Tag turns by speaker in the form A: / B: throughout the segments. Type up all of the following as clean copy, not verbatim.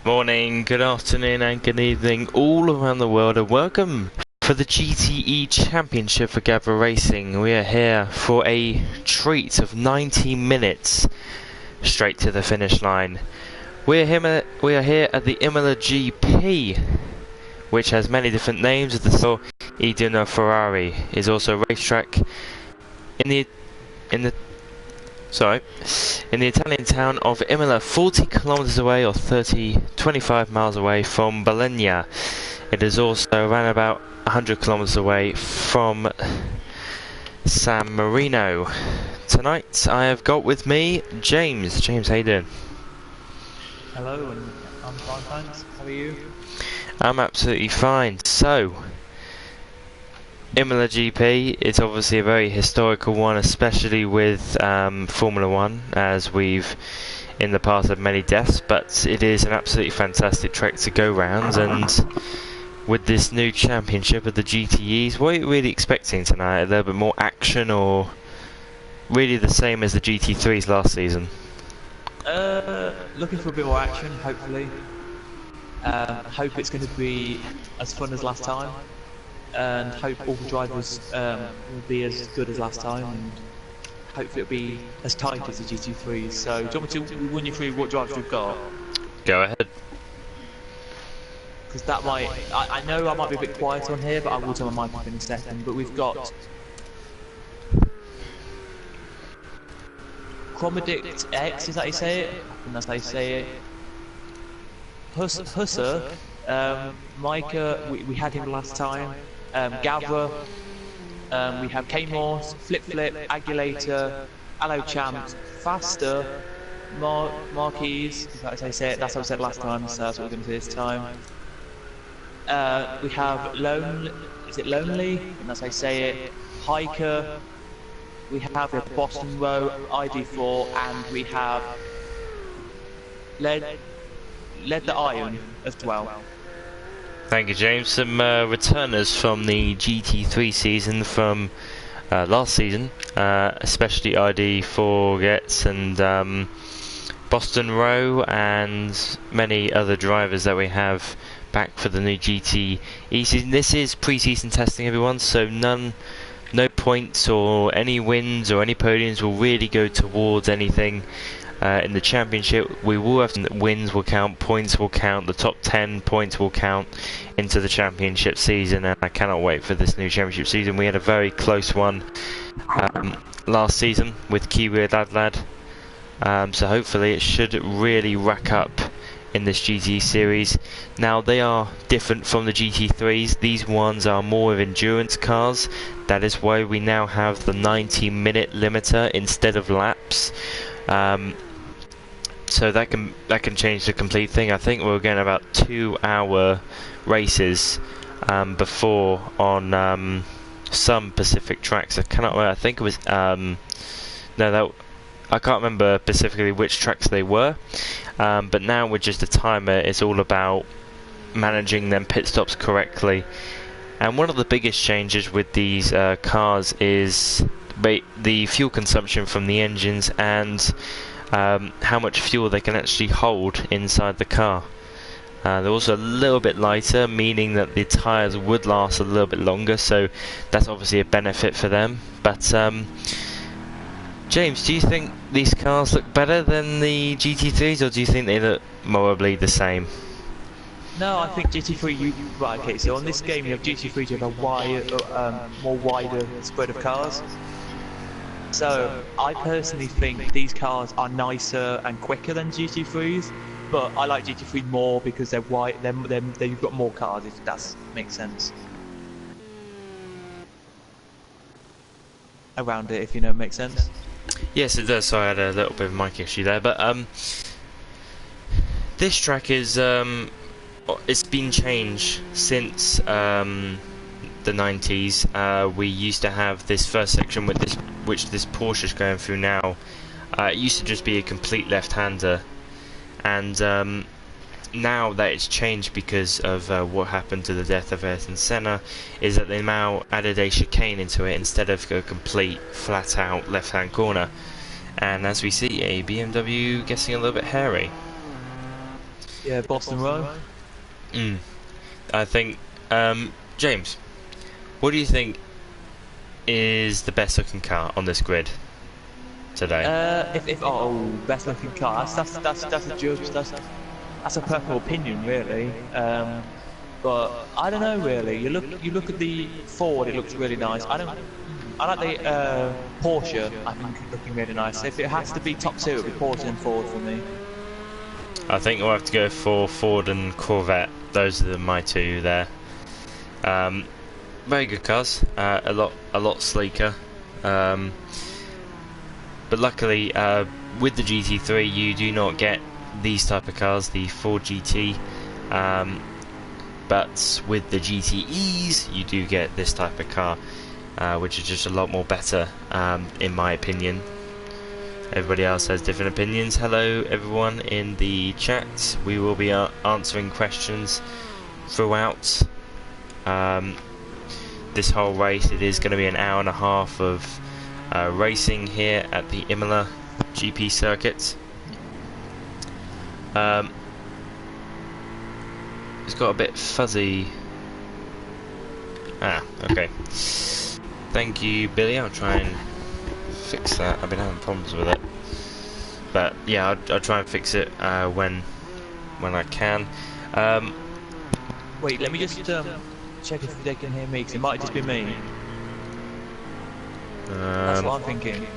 A: Morning, good afternoon and good evening all around the world, and welcome for the GTE Championship for Gavra Racing. We are here for a treat of 90 minutes straight to the finish line. We are here at the Imola GP, which has many different names. The Iduna Ferrari is also a racetrack in the Italian town of Imola, 40 kilometers away or 25 miles away from Bologna. It is also around about 100 kilometers away from San Marino. Tonight I have got with me James. James, how you doing?
B: Hello, and I'm fine, thanks. How are you?
A: I'm absolutely fine. So, Imola GP is obviously a very historical one, especially with Formula 1, as we've in the past had many deaths, but it is an absolutely fantastic track to go round. And with this new championship of the GTEs, what are you really expecting tonight? A little bit more action, or really the same as the GT3s last season?
B: Looking for a bit more action, hopefully. Hope it's going to be as fun as last time. And hope all the drivers will be as good as last time, and hopefully it'll be as tight as the GT3s. So, do you want me to run you through what drivers we've got?
A: Go ahead.
B: Because that might, I know I might be a bit quiet on here, but I will turn my mic up in a second. But we've got Chromadict X, is that how you say it? I think that's how you say it. Husser, Micah, we had him last time. Gavra, we have K-Morse, Flip, Agulator, Allo Champs, Faster, Marquis, that's how I say it, that's how I said last time, so that's what we're going to do this time. We have Lonely, is it Lonely? And that's how I say it. Hiker, we have Boston Row, ID4, and we have Led the Iron as well.
A: Thank you, James. Some returners from the GT3 season from last season, especially ID4 Getz and Boston Row, and many other drivers that we have back for the new GTE season. This is pre-season testing, everyone, so no points or any wins or any podiums will really go towards anything. In the championship, we will have wins will count, points will count, the top 10 points will count into the championship season, and I cannot wait for this new championship season. We had a very close one last season with Kiwi Lad, so hopefully it should really rack up in this GT series. Now, they are different from the GT3s. These ones are more of endurance cars. That is why we now have the 90-minute limiter instead of laps. So that can change the complete thing. I think we're getting about 2-hour races before on some Pacific tracks. I cannot remember. I think it was I can't remember specifically which tracks they were. But now with just a timer, it's all about managing them pit stops correctly. And one of the biggest changes with these cars is the fuel consumption from the engines, and how much fuel they can actually hold inside the car. They're also a little bit lighter, meaning that the tyres would last a little bit longer, so that's obviously a benefit for them. But James, do you think these cars look better than the GT3s, or do you think they look probably the same?
B: No, I think GT3, right, okay, so on this game you have GT3, you have a more wider spread of cars. So, I personally think these cars are nicer and quicker than GT3s, but I like GT3 more because they're wide, you've got more cars, if that makes sense. Around it, if you know, makes sense?
A: Yes, it does. So I had a little bit of mic issue there, but this track is it's been changed since the 90s. We used to have this first section with which this Porsche is going through now. It used to just be a complete left-hander, and now that it's changed because of what happened to the death of Ayrton Senna, is that they now added a chicane into it instead of a complete flat-out left-hand corner. And as we see, a BMW getting a little bit hairy.
B: Yeah, Boston Row.
A: I think, James, what do you think is the best looking car on this grid today?
B: Best looking car. That's a judge. That's a personal opinion, really. But I don't know, really. You look at the Ford. It looks really nice. I like the Porsche. I think it's looking really nice. If it has to be top two, it'll be Porsche and Ford for me.
A: I think we'll have to go for Ford and Corvette. Those are my two there. Very good cars. A lot sleeker. But luckily, with the GT3, you do not get these type of cars, the Ford GT. But with the GTEs, you do get this type of car, which is just a lot more better, in my opinion. Everybody else has different opinions. Hello everyone in the chat. We will be answering questions throughout this whole race. It is going to be an hour and a half of racing here at the Imola GP circuit. It's got a bit fuzzy. Okay. Thank you, Billy. I'll try and fix that. I've been having problems with it, but yeah, I'll try and fix it when I can.
B: Wait, let me just check if they can hear me, because it might just be me. That's what I'm thinking.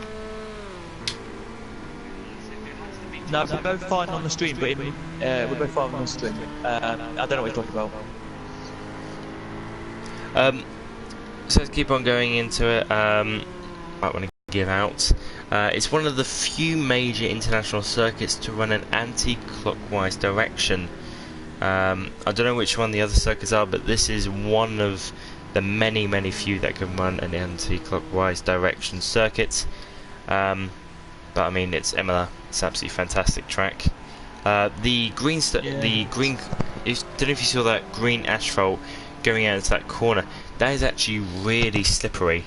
B: No, we're both fine on the stream, but we're both fine on the stream. I don't know what you're talking about.
A: So let's keep on going into it. I want to give out. It's one of the few major international circuits to run an anti-clockwise direction. I don't know which one the other circuits are, but this is one of the many few that can run an anti-clockwise direction circuit. But I mean, it's Imola. It's an absolutely fantastic track. The green, I don't know if you saw that green asphalt going out into that corner. That is actually really slippery.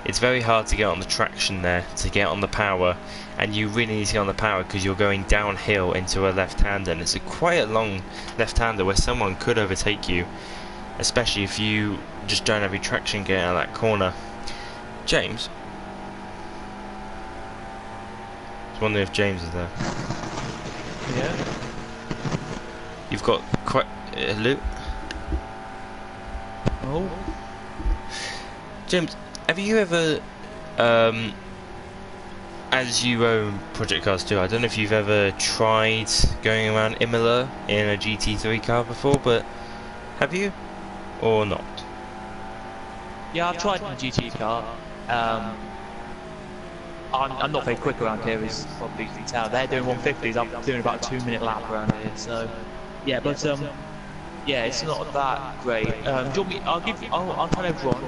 A: It's very hard to get on the traction there, to get on the power, and you really need to get on the power because you're going downhill into a left-hander, and it's quite a long left-hander where someone could overtake you, especially if you just don't have your traction getting out of that corner. James? I was wondering if James is there.
B: Yeah.
A: You've got quite a loop.
B: Oh.
A: James, have you ever, as you own project cars too, I don't know if you've ever tried going around Imola in a GT3 car before, but have you? Or not?
B: Yeah, I've tried in a GTE car. I'm not very quick around here, as probably you can tell. They're doing 150s, I'm doing about a 2-minute lap around here, so... Yeah, but, yeah, it's not that great. Do you want me, I'll tell everyone,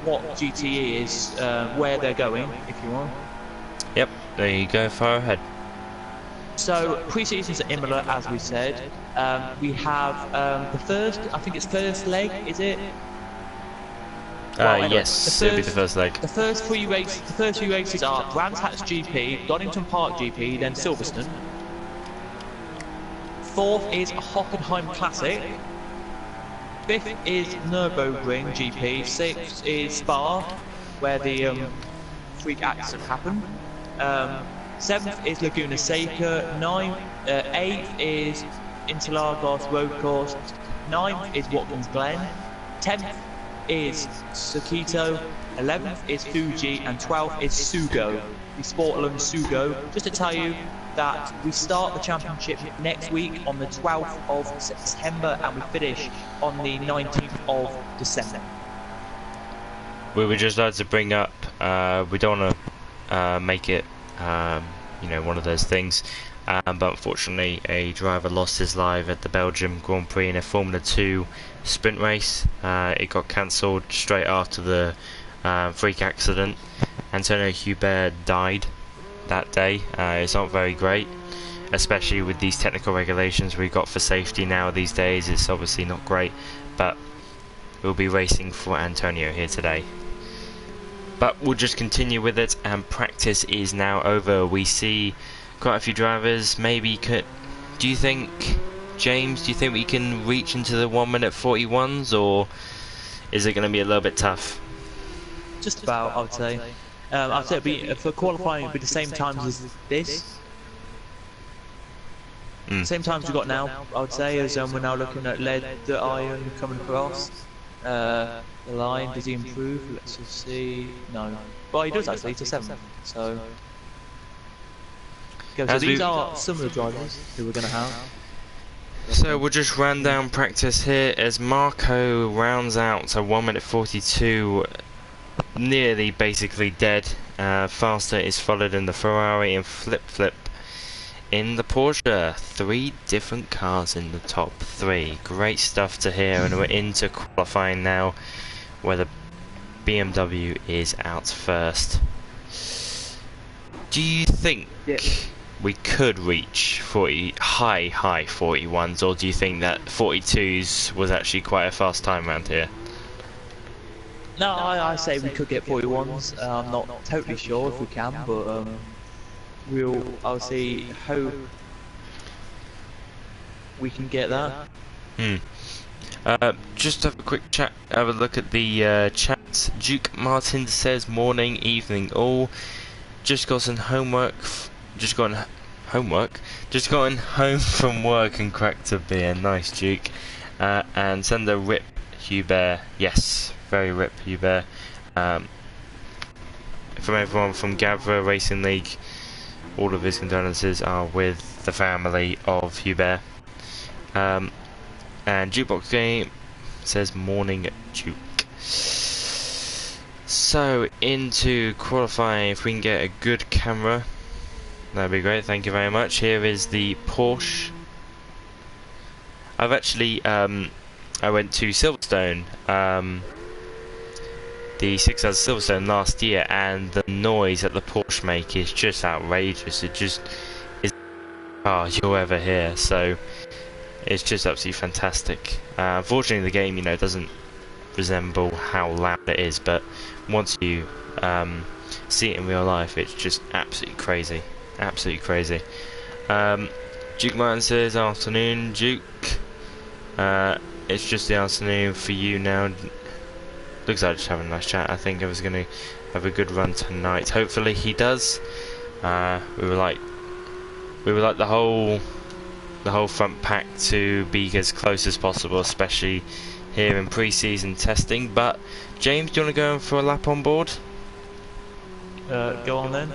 B: what GTE is, where they're going, if you want.
A: Yep, there you go, far ahead.
B: So, pre-season's at Imola, as we said. We have the first leg, is it? Well, anyway,
A: yes, it'll be the first leg.
B: The first three races are Brands Hatch GP, Donington Park GP, then Silverstone. Fourth is Hockenheim Classic. Fifth is Nürburgring GP. Sixth is Spa, where the freak accident happened. Seventh is Laguna Seca. Eighth is Interlagos Road Course. Ninth is Watkins Glen. 10th is Sakito. 11th is Fuji, and 12th is Sugo, the Sport Alone Sugo. Just to tell you that we start the championship next week on the 12th of September and we finish on the 19th of December.
A: We would just like to bring up, we don't want to make it, one of those things, but unfortunately a driver lost his life at the Belgium Grand Prix in a Formula 2 sprint race. It got cancelled straight after the freak accident. Antonio Hubert died that day. It's not very great, especially with these technical regulations we've got for safety now these days. It's obviously not great, but we'll be racing for Antonio here today. But we'll just continue with it, and practice is now over. We see quite a few drivers. Maybe could. Do you think, James? Do you think we can reach into the 1 minute 41s, or is it going to be a little bit tough?
B: Just about, I would say. I'd say it'd be, for qualifying, it'd be the same times as this. Same times we've got now, I would say, as we're now looking at lead, the iron coming across. The line, does he improve? Let's just see. No. Well, he does actually, to 7th. So, so these are some of the drivers who we're going to have.
A: So we'll just run down practice here as Marco rounds out to 1 minute 42, nearly basically dead. Faster is followed in the Ferrari and Flip in the Porsche. 3 different cars in the top 3. Great stuff to hear, and we're into qualifying now, where the BMW is out first. Do you think we could reach 40 high 41s, or do you think that 42s was actually quite a fast time around here?
B: No, I say we could get 41s. I'm not totally sure if we can, but I'll see how we can get that.
A: Just have a quick chat, have a look at the chat. Duke Martin says morning, evening all. Just gotten home from work and cracked a beer. Nice, Duke. And send a rip Hubert. Yes, very rip Hubert. From everyone from Gavra Racing League, all of his condolences are with the family of Hubert. And Jukebox Game says morning, Duke. So into qualifying, if we can get a good camera, that'd be great. Thank you very much. Here is the Porsche. I've actually I went to Silverstone, the 6 hours Silverstone last year, and the noise that the Porsche make is just outrageous. It just is you'll ever hear. So it's just absolutely fantastic. Unfortunately, the game, doesn't resemble how loud it is, but once you see it in real life, it's just absolutely crazy. Duke Martin says afternoon, Duke. It's just the afternoon for you now. Looks like just having a nice chat. I think I was going to have a good run tonight. Hopefully he does. We would like the whole front pack to be as close as possible, especially here in pre-season testing. But James, do you want to go in for a lap on board?
B: Go on then.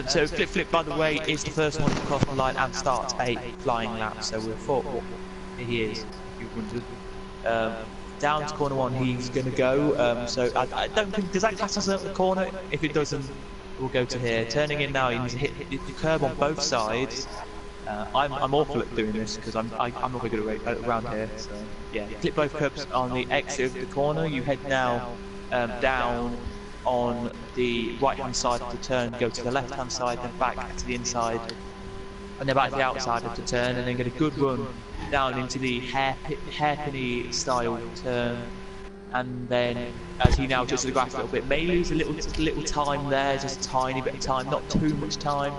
B: So Flip, by the way, is the first one to cross the line and start a flying lap. So we're 4. He is. Down to corner 1, he's going to go. So I don't think, does that class as a corner? If it doesn't, we'll go to here. Turning in now, he needs to hit the curb on both sides. I'm awful at doing this because I'm not very good at around here. So yeah, clip both curbs on the exit of the corner. You head now down on the right hand side of the turn, go to the left hand side, then back to the inside, and then back to the outside of the turn, and then get a good run down into the hairpinny style turn. And then as he now touches the grass a little bit, may lose a little time there, just a tiny bit of time, not too much time.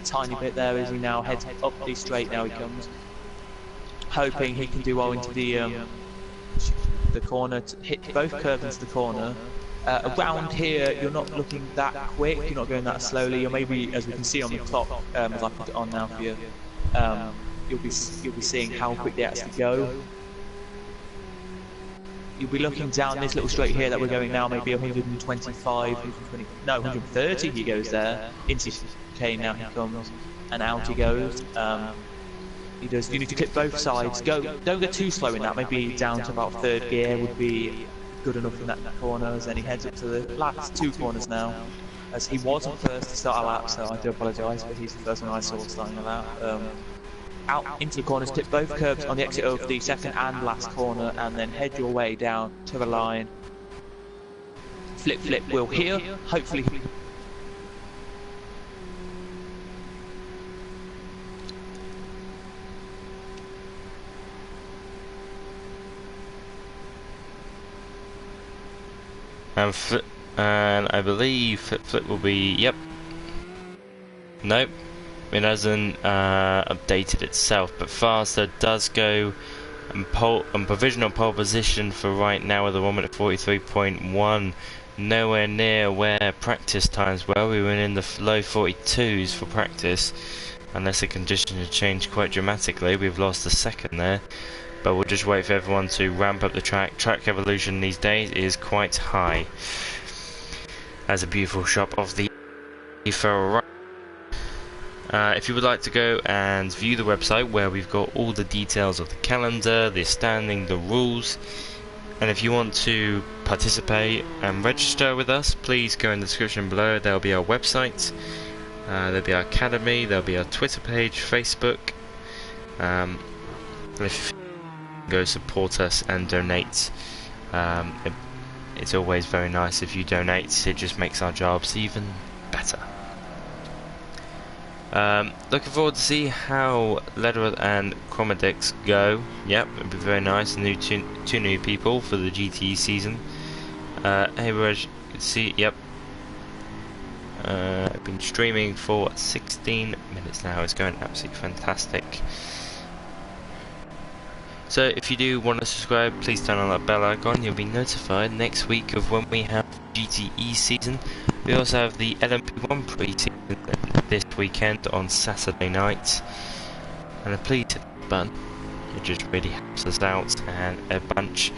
B: Tiny bit there as he now heads up the straight. Now he comes, hoping he can do well into the corner, to hit both curves into the corner. Around here, you're not looking that quick, you're not going that slowly. You're maybe, as we can see on the clock, as I put it on now for you, you'll be seeing how quick they actually go. You'll be looking down this little straight here that we're going now, maybe 125, 120, no, 130 he goes there, into K now he comes, and out he goes. He does, you need to clip both sides, don't go too slow in that, maybe down to about 3rd gear would be good enough in that corner, as then he heads up to the last 2 corners now, as he wasn't first to start a lap, so I do apologise, but he's the first one I saw starting a lap. Out into the corners, clip both curbs on the exit of the 2nd and last corner, and then head your way down to the line. Flip will here, hopefully. And I believe Flip will be, yep. Nope.
A: it hasn't updated itself, but Faster does go and provisional pole position for right now with a 1 minute 43.1. Nowhere near where practice times were. We were in the low 42s for practice, unless the conditions have changed quite dramatically. We've lost a second there, but we'll just wait for everyone to ramp up the track. Track evolution these days is quite high. As a beautiful shot of the Ferrari. If you would like to go and view the website where we've got all the details of the calendar, the standing, the rules, and if you want to participate and register with us, please go in the description below. There'll be our website, there'll be our academy, there'll be our Twitter page, Facebook. If you go support us and donate, it's always very nice if you donate. It just makes our jobs even better. Looking forward to see how Lederer and Chromedix go. Yep, it'll be very nice. Two new people for the GTE season. Hey Reg, you can see, yep. I've been streaming for 16 minutes now. It's going absolutely fantastic. So if you do want to subscribe, please turn on that bell icon. You'll be notified next week of when we have GTE season. We also have the LMP1 pre-season this weekend on Saturday night. And please hit the button. It just really helps us out and a bunch.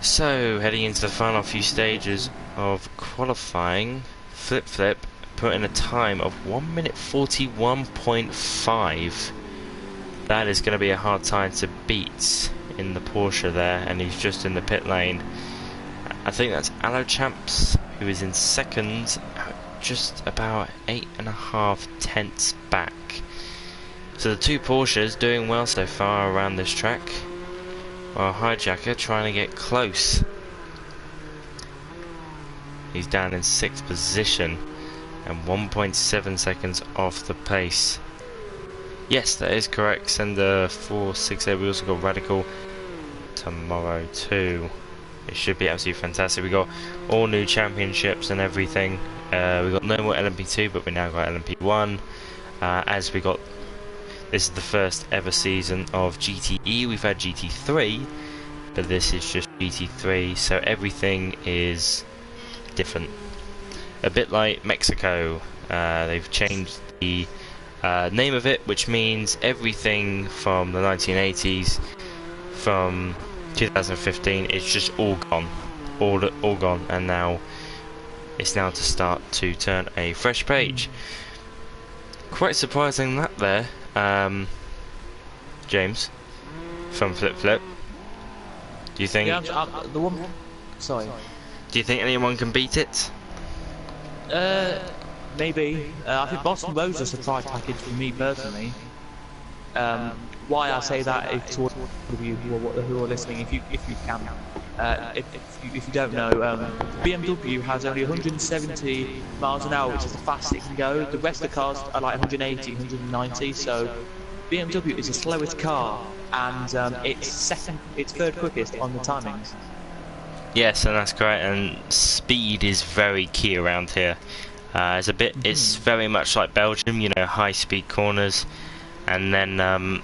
A: So heading into the final few stages of qualifying, Flip put in a time of 1 minute 41.5. That is going to be a hard time to beat in the Porsche there, and he's just in the pit lane. I think that's Champs, who is in second, just about 8.5 tenths back. So the two Porsches doing well so far around this track, while Hijacker trying to get close. He's down in 6th position and 1.7 seconds off the pace. Yes, that is correct. Sender 468. We also got Radical tomorrow too. It should be absolutely fantastic. We got all new championships and everything. We got no more LMP2, but we now got LMP1. As we got, this is the first ever season of GTE. We've had GT3, but this is just GT3, so everything is different. A bit like Mexico. They've changed the name of it, which means everything from the 1980s, from 2015, it's just all gone, all gone, and now it's now to start to turn a fresh page. Quite surprising that there, James from Flip. Do you think?
B: Yeah, the one. Sorry.
A: Do you think anyone can beat it?
B: Maybe. I think Boston Road's is a surprise package for me personally. Why I say that is to all of you who are listening, if you can, if you don't know, BMW has only 170 miles an hour, which is the fastest it can go. The rest of the cars are like 180, 190. So BMW is the slowest car, and it's third quickest on the timings.
A: Yes, and that's correct. And speed is very key around here. It's very much like Belgium, you know, high-speed corners, and then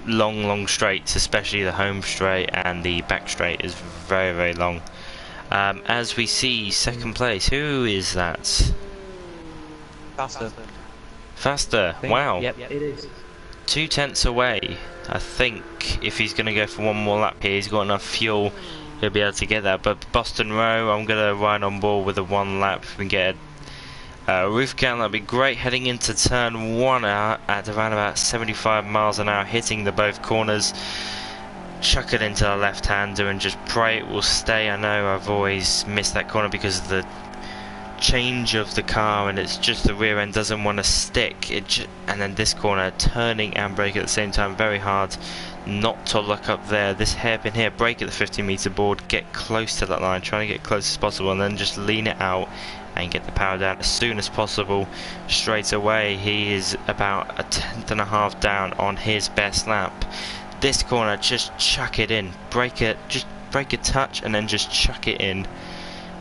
A: long straights, especially the home straight and the back straight is very, very long. As we see, second place, who is that? Faster, wow.
B: Yep, it is.
A: 2 tenths away. I think if he's going to go for one more lap here, he's got enough fuel, he'll be able to get that. But Boston Row, I'm going to ride on board with a 1 lap. If we can get a roof count, that'd be great. Heading into turn 1 at around about 75 miles an hour, hitting the both corners. Chuck it into the left-hander and just pray it will stay. I know I've always missed that corner because of the change of the car, and it's just the rear end doesn't want to stick. And then this corner, turning and brake at the same time, very hard not to look up there. This hairpin here, brake at the 50-meter board, get close to that line, trying to get close as possible, and then just lean it out and get the power down as soon as possible. Straight away, he is about a tenth and a half down on his best lap. This corner, just chuck it in, brake it, just brake a touch, and then just chuck it in.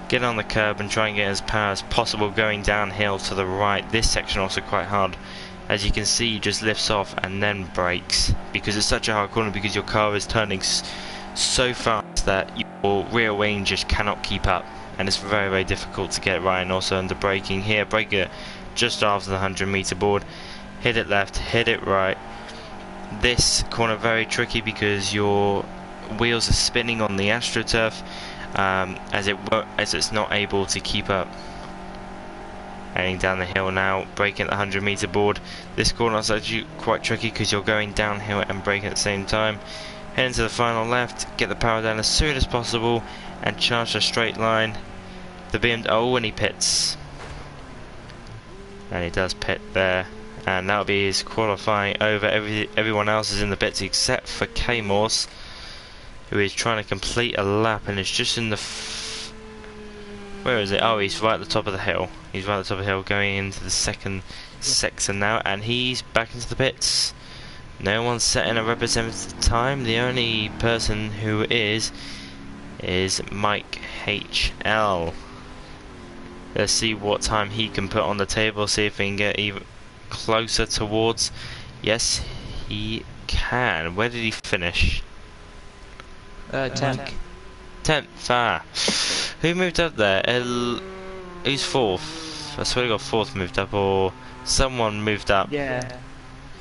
A: get on the curb and try and get as power as possible going downhill to the right. This section also quite hard. As you can see, he just lifts off and then brakes because it's such a hard corner, because your car is turning so fast that your rear wing just cannot keep up, and it's very, very difficult to get right. And also under braking here, brake it just after the 100-meter board, hit it left, hit it right. This corner very tricky because your wheels are spinning on the AstroTurf, as it's not able to keep up. Heading down the hill now, braking at the 100-meter board. This corner is actually quite tricky because you're going downhill and braking at the same time. Heading to the final left, get the power down as soon as possible and charge a straight line. The BMW, oh, and he pits. And he does pit there. And that'll be his qualifying over. Everyone else is in the pits except for K-Morse, who is trying to complete a lap and is just in the... where is it? Oh, he's right at the top of the hill. He's right at the top of the hill going into the second section now, and he's back into the pits. No one's setting a representative time. The only person who is Mike HL. Let's see what time he can put on the table, see if he can get even closer towards... Yes, he can. Where did he finish?
B: 10th.
A: 10th, who moved up there? Who's 4th? I swear to God, 4th moved up, or someone moved up.
B: Yeah.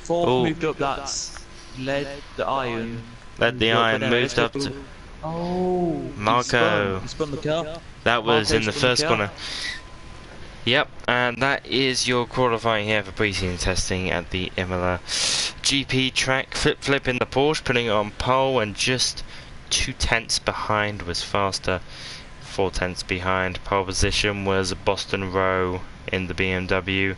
B: 4th moved up, that's Led the Iron.
A: Led the Iron moved up to...
B: Oh,
A: Marco.
B: He spun the car.
A: That was in the first corner. Yep, and that is your qualifying here for pre-season testing at the Imola GP track. Flip in the Porsche, putting it on pole, and just 2/10 behind was faster. 4/10 behind. Pole position was Boston Rowe in the BMW.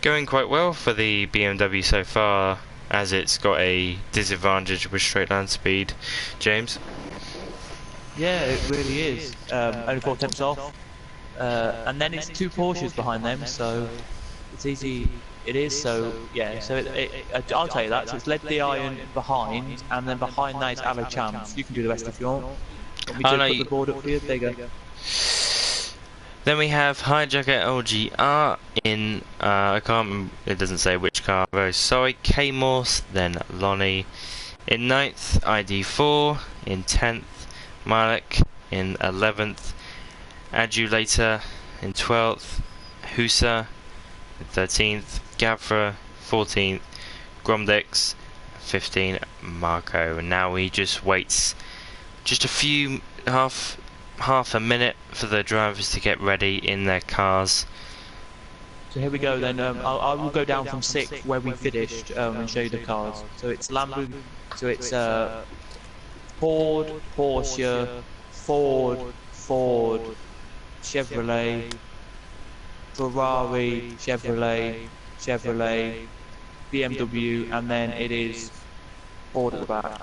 A: Going quite well for the BMW so far, as it's got a disadvantage with straight line speed. James?
B: Yeah, it really is. Only 4/10 off. And then it's 2 Porsches behind them, so it's easy. It is, so yeah, so I'll tell you that. So it's Led the Iron behind, and then behind that is Aloe Champs. You can do the rest if you want. Want me to put the board up for you? There you go.
A: Then we have Hijacker LGR in, I can't remember, it doesn't say which car, very sorry. K-Morse, then Lonnie in 9th, ID4 in 10th, Malik in 11th, Adulator in 12th, Husa in 13th, Gavra 14th, Gromdex 15, Marco. And now he just waits just half a minute for the drivers to get ready in their cars.
B: So here we go then. I will go down from 6th where we finished and show you the cars. So it's Lamborghini, so it's Ford, Porsche, Ford, Chevrolet, Ferrari, Chevrolet, BMW, and then it is Ford at the back.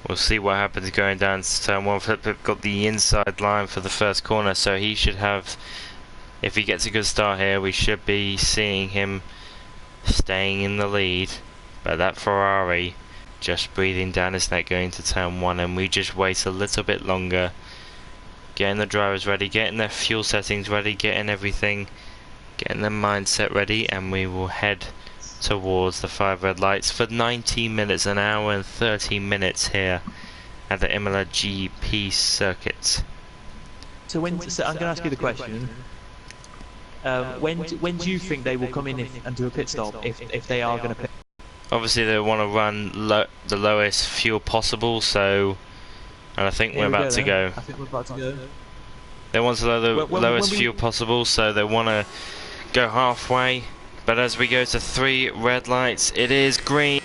A: We'll see what happens going down to turn 1. Flip got the inside line for the first corner, so he should have, if he gets a good start here, we should be seeing him staying in the lead. But that Ferrari just breathing down his neck going to turn 1, and we just wait a little bit longer, getting the drivers ready, getting their fuel settings ready, getting everything, getting their mindset ready, and we will head towards the 5 red lights for 90 minutes, an hour and 30 minutes here at the Imola GP circuit.
B: So I'm going to ask you the question. When do you think they will come in and do a pit stop, if they are going to pit?
A: Obviously they want to run the lowest fuel possible, so, and I think we're about to go.
B: I think we're about to go.
A: They want the lowest fuel possible, so they want to go halfway. But as we go to 3 red lights, it is green,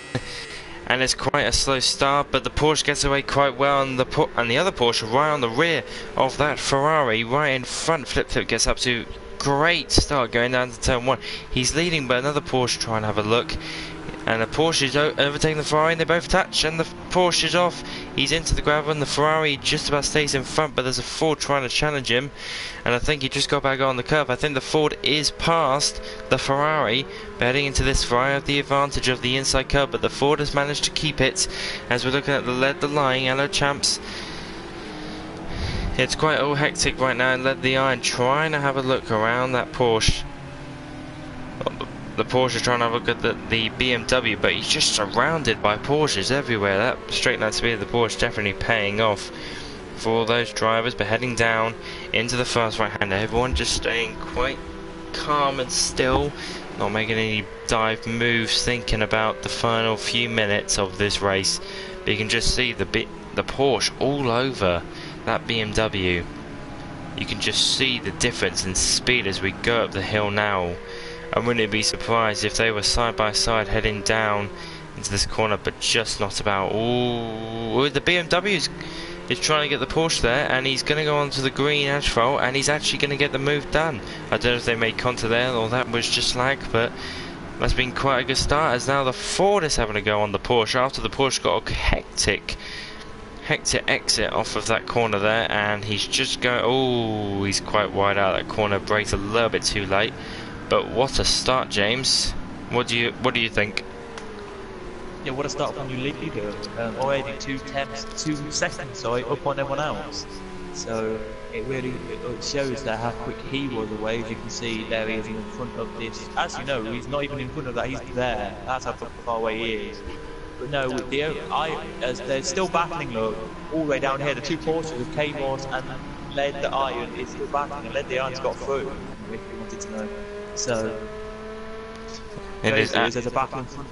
A: and it's quite a slow start. But the Porsche gets away quite well, and the other Porsche right on the rear of that Ferrari, right in front. Flip gets up to great start going down to turn 1. He's leading, but another Porsche trying to have a look. And the Porsche is overtaking the Ferrari, and they both touch, and the Porsche is off. He's into the gravel, and the Ferrari just about stays in front, but there's a Ford trying to challenge him, and I think he just got back on the curve. I think the Ford is past the Ferrari, but heading into this Ferrari have the advantage of the inside curve, but the Ford has managed to keep it. As we're looking at the line, Yellow Champs It's quite all hectic right now. Led the Iron trying to have a look around that Porsche. The Porsche trying to have a look at the BMW, but he's just surrounded by Porsches everywhere. That straight line speed of the Porsche definitely paying off for all those drivers, but heading down into the first right-hander. Everyone just staying quite calm and still, not making any dive moves, thinking about the final few minutes of this race. But you can just see the Porsche all over that BMW. You can just see the difference in speed as we go up the hill now. I wouldn't be surprised if they were side by side heading down into this corner, but just not about. Ooh, the BMW is trying to get the Porsche there, and he's going to go onto the green asphalt, and he's actually going to get the move done. I don't know if they made contact there or that was just lag, but that's been quite a good start, as now the Ford is having to go on the Porsche after the Porsche got a hectic exit off of that corner there, and he's just going. Oh, he's quite wide out of that corner, braked a little bit too late. But what a start, James. What do you think?
B: Yeah, what a start from your leader. Already 2 seconds, sorry, up on everyone else. So it really shows that how quick he was away. As you can see, there he is in front of this. As you know, he's not even in front of that. He's there. That's how far away he is. But no, with as they're still battling, look, all the way down here. The 2 Porsches of K-Morse and Led the Iron is still battling, and Led the Iron's got through. If you wanted to know. So
A: it is.
B: There's a battle in front.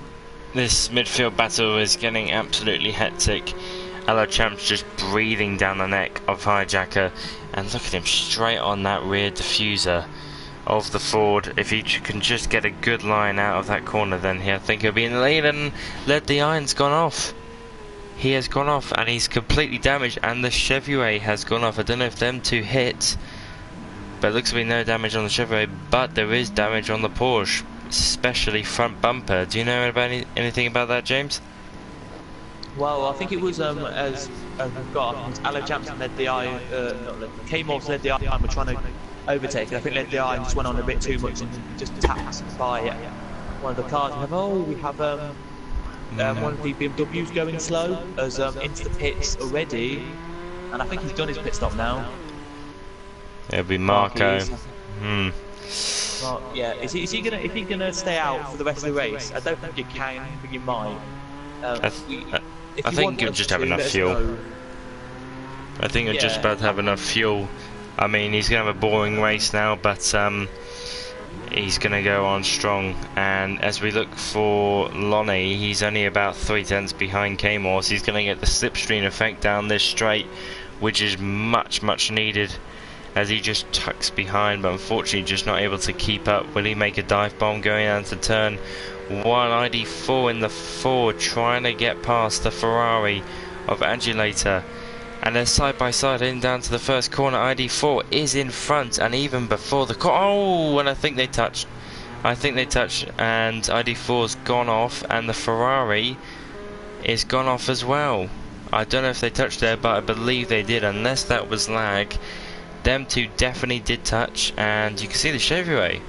A: This midfield battle is getting absolutely hectic. Hello Champ's just breathing down the neck of Hijacker, and look at him straight on that rear diffuser of the Ford. If he can just get a good line out of that corner, then I think he'll be in the lead. And Led the Iron's gone off. He has gone off, and he's completely damaged, and the Chevrolet has gone off. I don't know if them two hit, but it looks to be no damage on the Chevrolet, but there is damage on the Porsche, especially front bumper. Do you know about anything about that, James?
B: Well, I think it was as we've got, Aloe Jampson led the Iron, K-Morse led the Iron, were trying to overtake it. I think led the Iron just went on a bit too much and just tapped by one of the cars. We have one of the BMWs going slow as into the pits already, and I think he's done his pit stop now.
A: It'll be Marco.
B: Well, yeah, is he gonna stay out for the rest of the race? I don't think he can. I think he might.
A: I think he'll just have enough fuel. I think he'll just about have enough fuel. I mean, he's gonna have a boring race now, but he's gonna go on strong. And as we look for Lonnie, he's only about 3/10 behind K-Morse. He's gonna get the slipstream effect down this straight, which is much needed, as he just tucks behind, but unfortunately just not able to keep up. Will he make a dive bomb going down to turn 1? ID4 in the Ford trying to get past the Ferrari of Agulator, and they're side by side heading down to the first corner. ID4 is in front, and even before the and I think they touched, and ID4's gone off, and the Ferrari is gone off as well. I don't know if they touched there, but I believe they did, unless that was lag. Them two definitely did touch, and you can see the Chevrolet.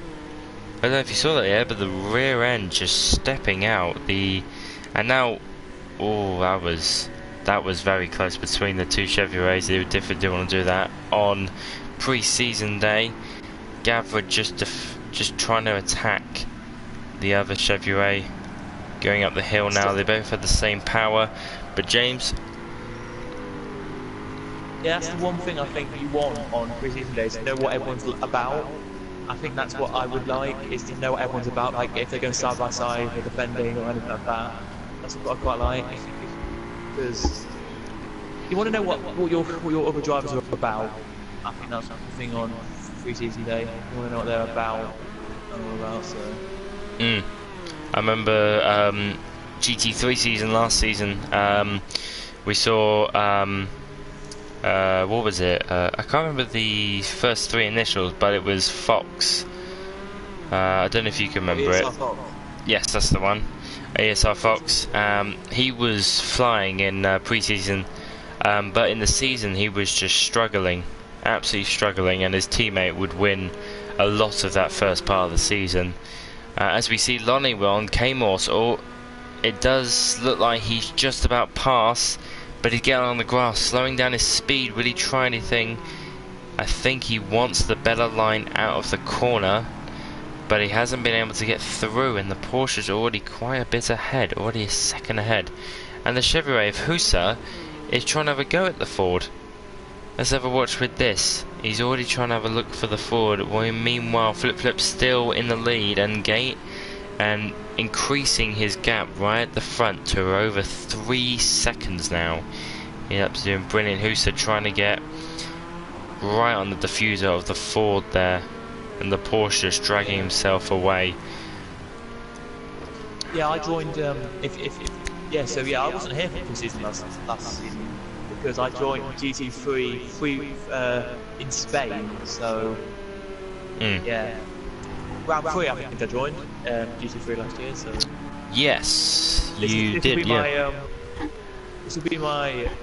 A: I don't know if you saw that yet, but the rear end just stepping out. And now, that was very close between the two Chevrolets. They definitely didn't want to do that on pre-season day. Gavra just trying to attack the other Chevrolet going up the hill now. They both had the same power, but James.
B: Yeah, that's the one thing I think you want on pre-season days, to know what everyone's about. I think that's what I would like, is to know what everyone's about, like if they're going side by side, they're defending or anything like that. That's what I quite like, because you want to know what your other drivers are about. I think that's the thing on pre-season day. You want to know what they're about and all about, so.
A: I remember GT3 season last season, we saw what was it? I can't remember the first 3 initials, but it was Fox. I don't know if you can remember it.
B: Fox.
A: Yes, that's the one. ASR Fox. He was flying in pre-season, but in the season he was just struggling, absolutely struggling, and his teammate would win a lot of that first part of the season. As we see Lonnie on K-Morse, it does look like he's just about past, but he's getting on the grass, slowing down his speed. Will he try anything? I think he wants the better line out of the corner, but he hasn't been able to get through, and the Porsche's already quite a bit ahead, already a second ahead. And the Chevrolet of Husa is trying to have a go at the Ford. Let's have a watch with this. He's already trying to have a look for the Ford, while meanwhile Flip still in the lead and increasing his gap right at the front to over 3 seconds now. He's up to doing brilliant. Husa trying to get right on the diffuser of the Ford there, and the Porsche just dragging himself away.
B: Yeah, I joined. Yeah, so yeah, I wasn't here for the season last season because I joined GT3 in Spain. So yeah, round 3 I think I joined GT3 last year. So
A: yes, you did. Yeah.
B: This will be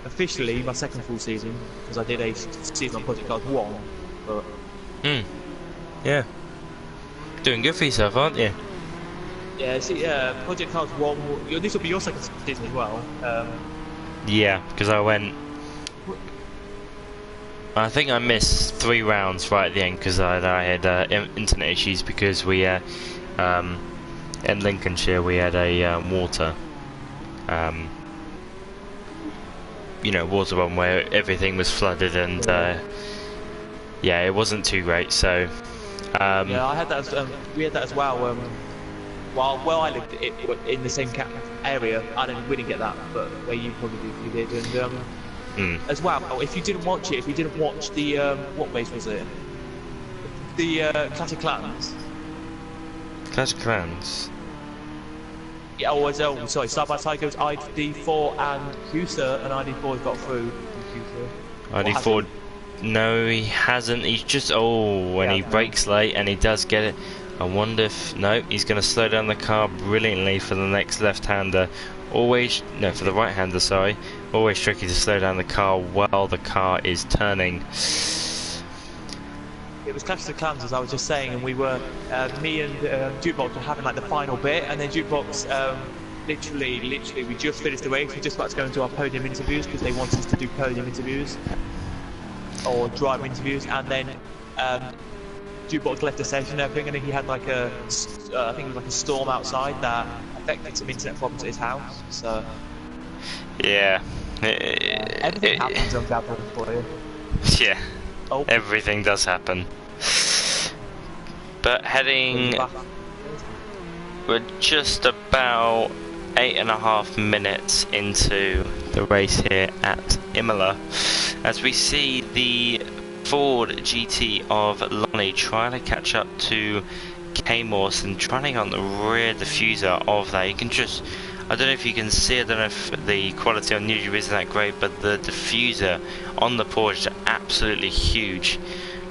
B: officially my second full season, because I did a season on Project Cars 1, but...
A: Yeah. Doing good for yourself, aren't you?
B: Yeah, see, Project Cars 1, this will be your second season as well.
A: Yeah, because I think I missed 3 rounds right at the end, because I had internet issues, because we, in Lincolnshire, we had a water one where everything was flooded, and yeah, it wasn't too great. So
B: yeah, I had that. We had that as well. While I lived in the same area, we didn't get that, but where you probably did, and as well. If you didn't watch the what race was it? The Classic Clans.
A: Classic Clans.
B: Yeah, sorry, side by side goes ID4 and Husa, and ID4 has got through.
A: ID4, no, he hasn't. He's just when he brakes late, and he does get it. I wonder if he's going to slow down the car brilliantly for the next left-hander. For the right-hander. Sorry, always tricky to slow down the car while the car is turning.
B: It was Classic Clans, as I was just saying, and we were, me and Jukebox were having like the final bit, and then Jukebox, literally, we just finished the race. We're just about to go into our podium interviews, because they want us to do podium interviews or driver interviews, and then Jukebox left the session and everything, and he had like I think it was like a storm outside that affected some internet problems at his house. So
A: yeah,
B: everything happens on Gavra for you.
A: Yeah. Everything does happen. But we're just about 8.5 minutes into the race here at Imola, as we see the Ford GT of Lonnie trying to catch up to K-Morse and trying to get on the rear diffuser of that. You can just, I don't know if you can see, I don't know if the quality on YouTube isn't that great, but the diffuser on the Porsche is absolutely huge.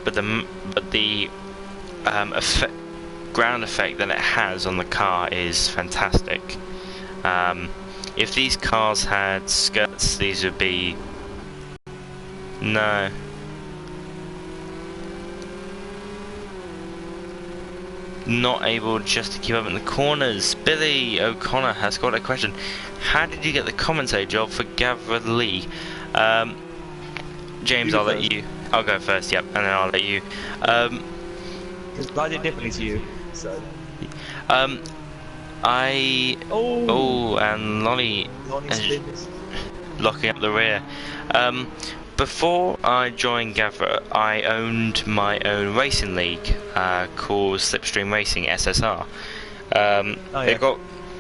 A: But the ground effect that it has on the car is fantastic. If these cars had skirts, these would be... No. Not able just to keep up in the corners. Billy O'Connor has got a question. How did you get the commentary job for Gavra Lee? James, I'll let you. I'll go first, yep, and then I'll let you.
B: Because I did differently to you, so...
A: and Lonnie is locking up the rear. Before I joined Gavra, I owned my own racing league called Slipstream Racing SSR.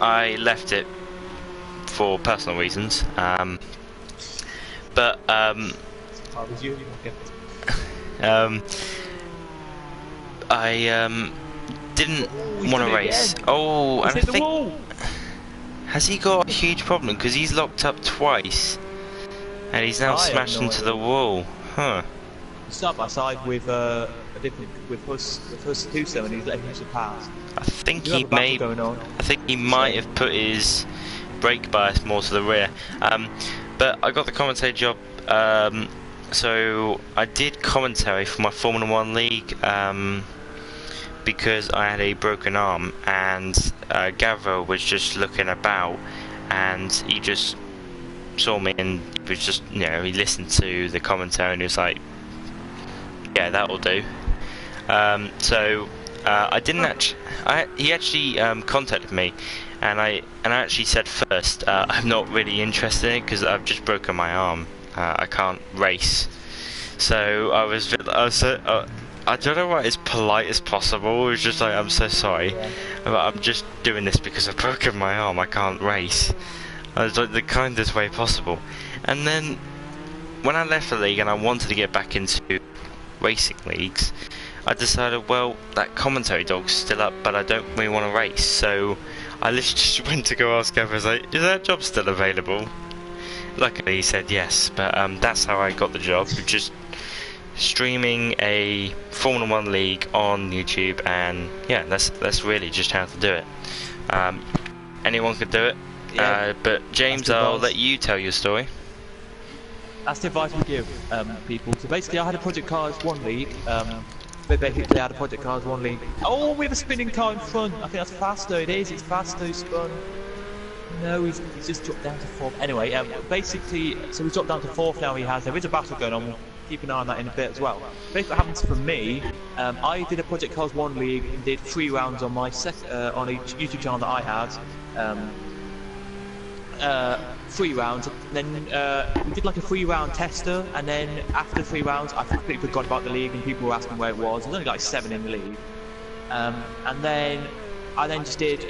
A: I left it for personal reasons, but I didn't want to race. And I think has he got a huge problem, because he's locked up twice. And he's now smashed into the wall. Huh.
B: Side by side with Husa, and he's letting him pass.
A: I think he might have put his brake bias more to the rear. But I got the commentary job. So I did commentary for my Formula 1 league because I had a broken arm, and Gavra was just looking about, and he just saw me and was just, you know, he listened to the commentary and he was like, yeah, that'll do. So I didn't actually. He actually contacted me, and I actually said first, I'm not really interested in it because I've just broken my arm. I can't race. So I don't know what as polite as possible. It was just like, I'm so sorry, but I'm just doing this because I've broken my arm. I can't race. I was like the kindest way possible. And then when I left the league and I wanted to get back into racing leagues, I decided, well, that commentary dog's still up, but I don't really want to race. So I literally just went to go ask Gavra, I was like, is that job still available? Luckily he said yes, but that's how I got the job, just streaming a Formula 1 league on YouTube, and yeah, that's really just how to do it. Anyone could do it, but James, I'll let you tell your story.
B: That's the advice we give people. So basically I had a Project Cars 1 league, but basically I had a Project Cars 1 league. Oh, we have a spinning car in front. I think that's Fasto. It is. It's Fasto spun. No, he's just dropped down to 4th. Anyway, basically, so he's dropped down to 4th now. There is a battle going on. We'll keep an eye on that in a bit as well. Basically, what happens for me, I did a Project Cars 1 league and did 3 rounds on my on a YouTube channel that I had. 3 rounds, and then we did like a 3-round tester, and then after 3 rounds I completely forgot about the league and people were asking where it was. There's only like 7 in the league, and then I just did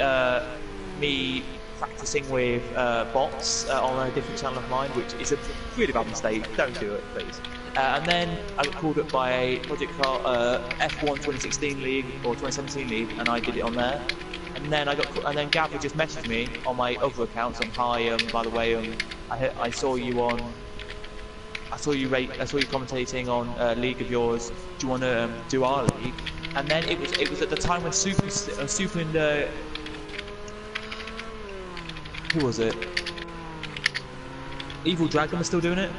B: me practicing with bots on a different channel of mine, which is a really bad mistake. Don't do it, please. And then I got called up by a Project Car F1 2016 league or 2017 league, and I did it on there. And then Gavra just messaged me on my other account saying, "Hi, by the way, I saw you commentating on a league of yours. Do you want to do our league?" And then it was at the time when Super and who was it? Evil Dragon was still doing it.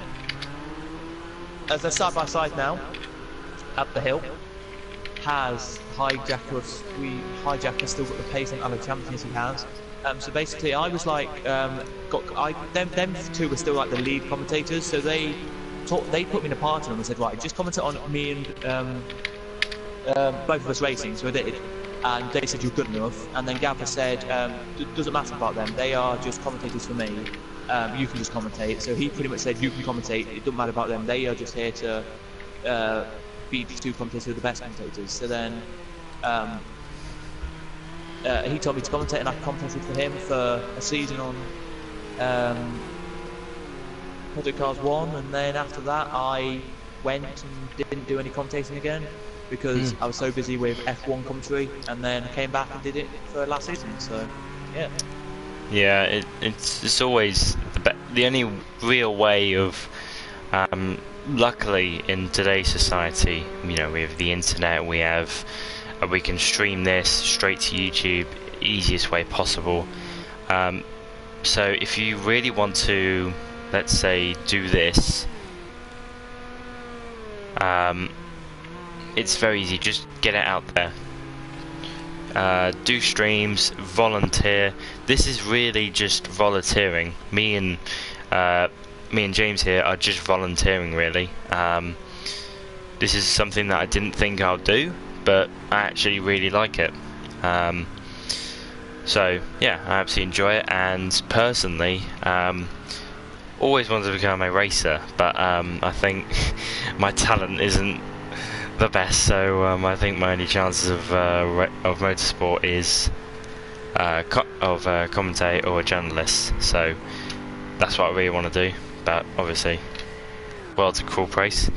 B: As they're side by side now, up the hill. Has Hijacker still got the pace and other champions he has. So basically I was like, them two were still like the lead commentators, so they put me in a part of them and said, right, just comment on me and both of us racing, so I did. And they said, you're good enough. And then Gavra said, doesn't matter about them, they are just commentators for me. You can just commentate. So he pretty much said, you can commentate, it doesn't matter about them, they are just here to be the 2 commentators who are the best commentators. So then he told me to commentate, and I commentated for him for a season on Project Cars 1, and then after that I went and didn't do any commentating again because I was so busy with F1 commentary, and then I came back and did it for last season. So yeah.
A: Yeah, it's always the only real way of luckily in today's society, you know, we have the internet, we can stream this straight to YouTube, easiest way possible. So if you really want to, let's say, do this, it's very easy, just get it out there. Do streams, volunteer. This is really just volunteering. Me and James here are just volunteering, really. This is something that I didn't think I'd do, but I actually really like it. So yeah, I absolutely enjoy it, and personally, always wanted to become a racer, but I think my talent isn't the best, so I think my only chances of motorsport is commentate or a journalist. So that's what I really want to do. But obviously, world's a cruel place.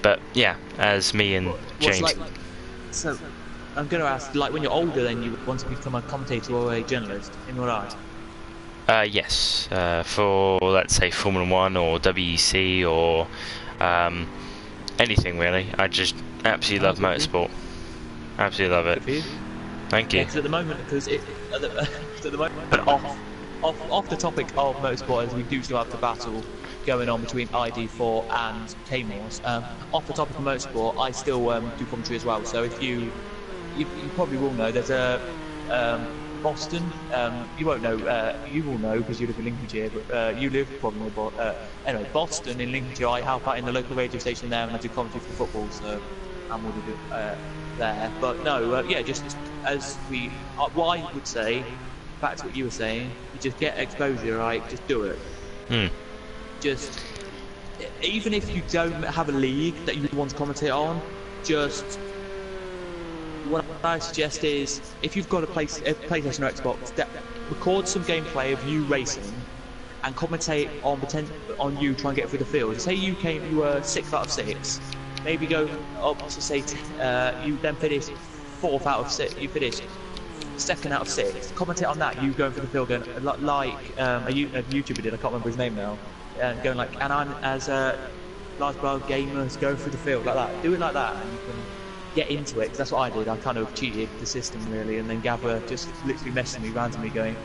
A: But yeah, as me and James.
B: So I'm going to ask, like, when you're older, then you want to become a commentator or a journalist, in your art?
A: Yes, for let's say Formula 1 or WEC or anything really. I just absolutely love motorsport. Absolutely love it. Thank you.
B: Because at the moment, off the topic of motorsport, as we do still have the battle going on between ID4 and K-Morse. Off the topic of motorsport, I still do commentary as well. So if you probably will know, there's a Boston. You won't know. You will know because you live in Lincolnshire. But you live probably near anyway, Boston in Lincolnshire. I help out in the local radio station there, and I do commentary for football. So I'm going to do there. But no, yeah, just as we. What I would say, back to what you were saying, you just get exposure, right? Just do it. Just. Even if you don't have a league that you want to commentate on, just what I suggest is if you've got a PlayStation or Xbox, record some gameplay of you racing and commentate on you trying to get through the field. Say you were 6th out of 6, maybe go up to say you then finish 4th out of 6. You finish 2nd out of 6. Commentate on that. You going through the field, going like a YouTuber did. I can't remember his name now. Going like, and I'm as a large bar gamers going through the field like that. Do it like that, and you can get into it. Because that's what I did. I kind of cheated the system really, and then Gavra just literally messaged me randomly, going,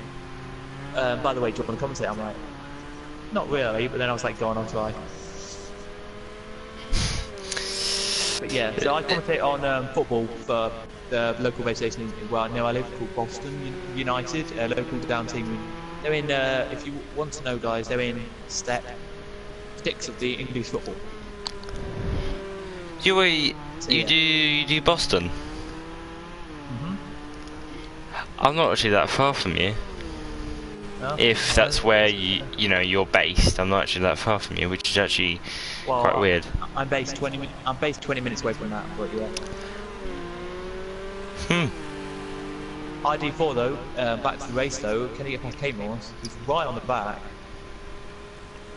B: "By the way, do you want to commentate?" I'm like, "Not really," but then I was like, "Go on, I'll try." But yeah, so I commentate on football for the local radio station where I know I live, called Boston United, a local down team. They're in, if you want to know, guys, they're in sticks of the English football.
A: You do Boston? I'm not actually that far from you. No? If that's where you're based, I'm not actually that far from you, which is actually quite weird.
B: I'm based 20 minutes away from that, but yeah. ID4 though, back to the race though, can he get past K-Morse? He's right on the back.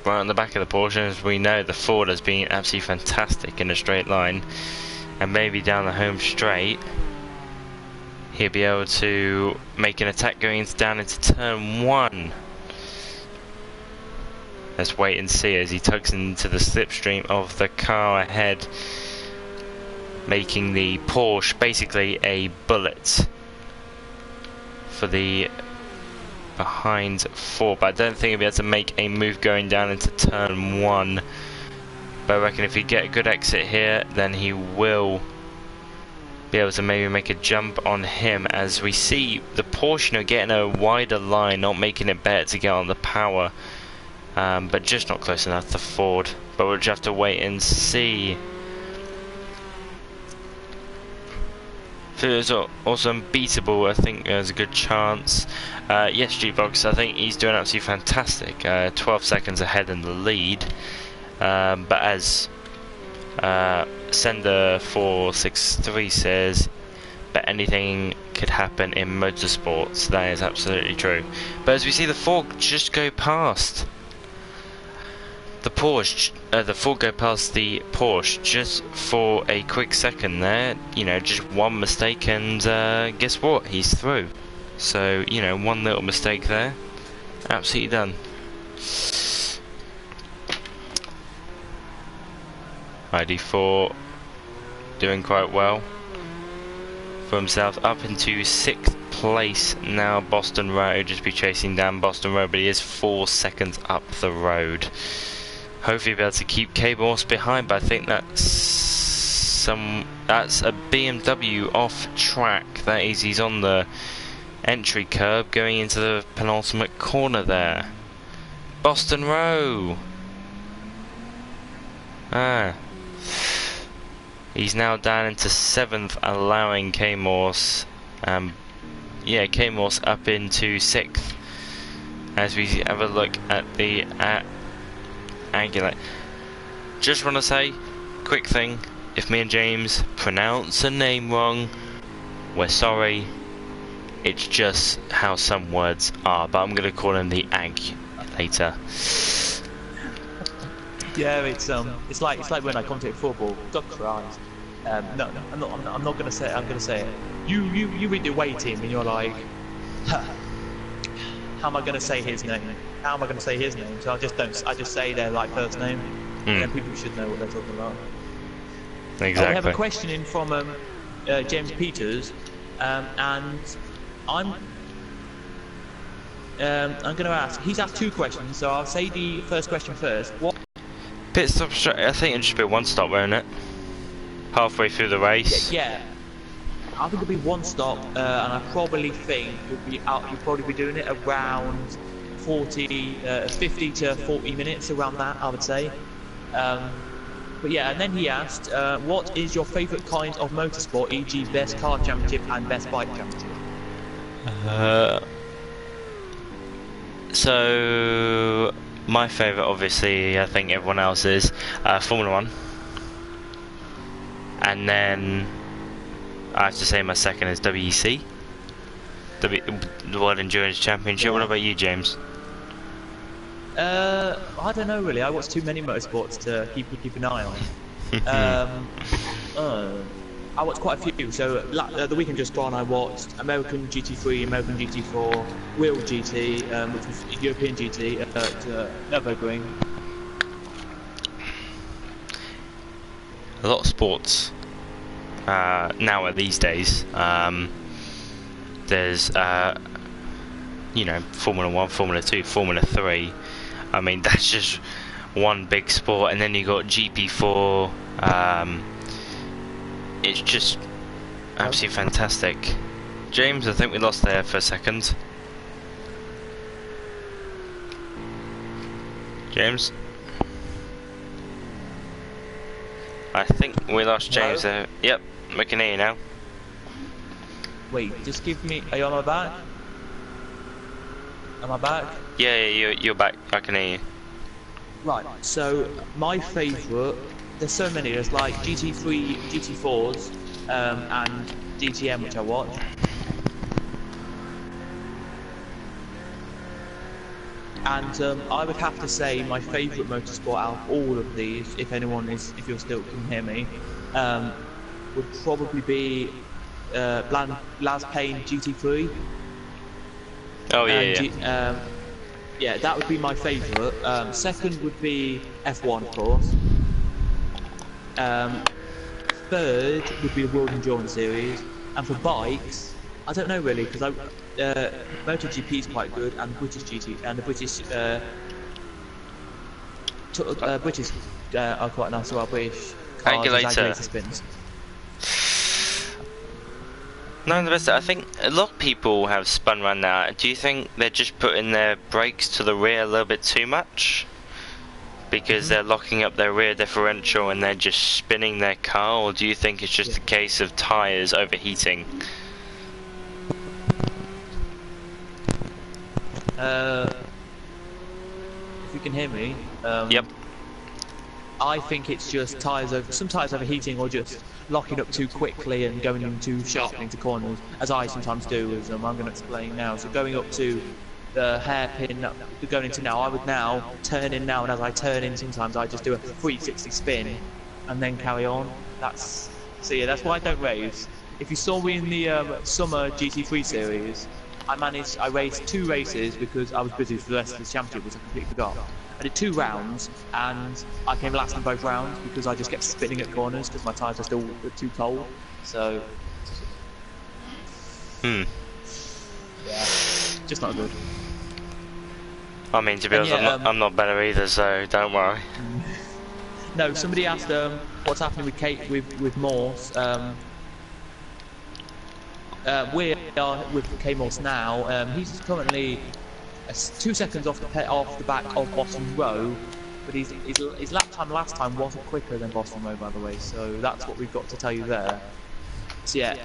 A: Right on the back of the Porsche, as we know the Ford has been absolutely fantastic in a straight line, and maybe down the home straight he'll be able to make an attack going down into turn 1. Let's wait and see as he tugs into the slipstream of the car ahead, making the Porsche basically a bullet for the behind 4, but I don't think he'll be able to make a move going down into turn 1. But I reckon if he get a good exit here, then he will be able to maybe make a jump on him, as we see the Porsche getting a wider line, not making it better to get on the power, but just not close enough to Ford. But we'll just have to wait and see. If it was also unbeatable, I think there's a good chance. Yes, G-Box, I think he's doing absolutely fantastic. 12 seconds ahead in the lead. But as Sender 463 says, but anything could happen in motorsports. That is absolutely true. But as we see the Ford just go past the Porsche, the Ford go past the Porsche just for a quick second there. Just one mistake, and guess what? He's through. So one little mistake there, absolutely done. ID4 doing quite well for himself, up into 6th place now. Boston Road, just be chasing down Boston Road, but he is 4 seconds up the road. Hopefully be able to keep K-Morse behind, but I think that's a BMW off track. That is, he's on the entry curb going into the penultimate corner there. Boston Row. He's now down into 7th, allowing K-Morse. K-Morse up into 6th. As we have a look at the Angular. Just want to say, quick thing, if me and James pronounce a name wrong, we're sorry. It's just how some words are, but I'm going to call him the Ag later.
B: Yeah, it's like when I commentate football. God Christ. No, I'm not going to say it. I'm going to say it. You read the away team and you're like, huh, how am I going to say his name? How am I going to say his name? So I just say their first name, and then people should know what they're talking about.
A: Exactly.
B: We have a question in from James Peters, and I'm going to ask. He's asked 2 questions, so I'll say the first question first. What
A: pit stop? I think it'll just be 1 stop, won't it? Halfway through the race.
B: Yeah. I think it'll be one stop, and I probably think you'll probably be doing it around 50 to 40 minutes, around that, I would say. But yeah, and then he asked, what is your favourite kind of motorsport, e.g. best car championship and best bike championship?
A: So my favourite, obviously, I think everyone else's, Formula 1. And then I have to say my second is WEC, the World Endurance Championship.
B: Yeah.
A: What about you, James?
B: I don't know really. I watch too many motorsports to keep an eye on. I watched quite a few. So the weekend just gone, I watched American GT3, American GT4, Real GT, which was European GT at Nürburgring.
A: A lot of sports now these days. There's you know, Formula 1, Formula 2, Formula 3. I mean, that's just one big sport, and then you got GP4. It's just absolutely fantastic. James, I think we lost there for a second. James? I think we lost James there. Yep, we can hear you now.
B: Wait, just give me... Are you on my back? Am I back?
A: Yeah, you're back. I can hear you.
B: Right, so my favourite... There's so many. There's like GT3, GT4s, and DTM, which I watch. And I would have to say my favourite motorsport out of all of these, if you're still can hear me, would probably be Las Payne GT3.
A: Oh yeah,
B: yeah, that would be my favourite. Second would be F1, of course. Third would be the World Endurance Series. And for bikes, I don't know really, because MotoGP is quite good, and British GT and the British British are quite nice as well. British cars,
A: Regulator
B: spins.
A: No, the best. I think a lot of people have spun around now. Do you think they're just putting their brakes to the rear a little bit too much? Because they're locking up their rear differential and they're just spinning their car, or do you think it's just a case of tyres overheating?
B: If you can hear me,
A: Yep.
B: I think it's just some tyres overheating, or just locking up too quickly and going in too sharply into corners, as I sometimes do, as I'm going to explain now. So going up to the hairpin, going into now, I would now turn in now, and as I turn in, sometimes I just do a 360 spin and then carry on. That's why I don't race. If you saw me in the summer GT3 series, I raced 2 races because I was busy for the rest of the championship, which I completely forgot. I did 2 rounds, and I came last in both rounds because I just kept spinning at corners because my tyres are still too cold. So, yeah, just not good.
A: I mean, to be honest,
B: yeah,
A: I'm not better either, so don't worry.
B: No, somebody asked what's happening with Kate with Morse. We are with K Morse now. He's currently 2 seconds off the back of Boston Row, but his lap time last time wasn't quicker than Boston Row, by the way. So that's what we've got to tell you there. So yeah,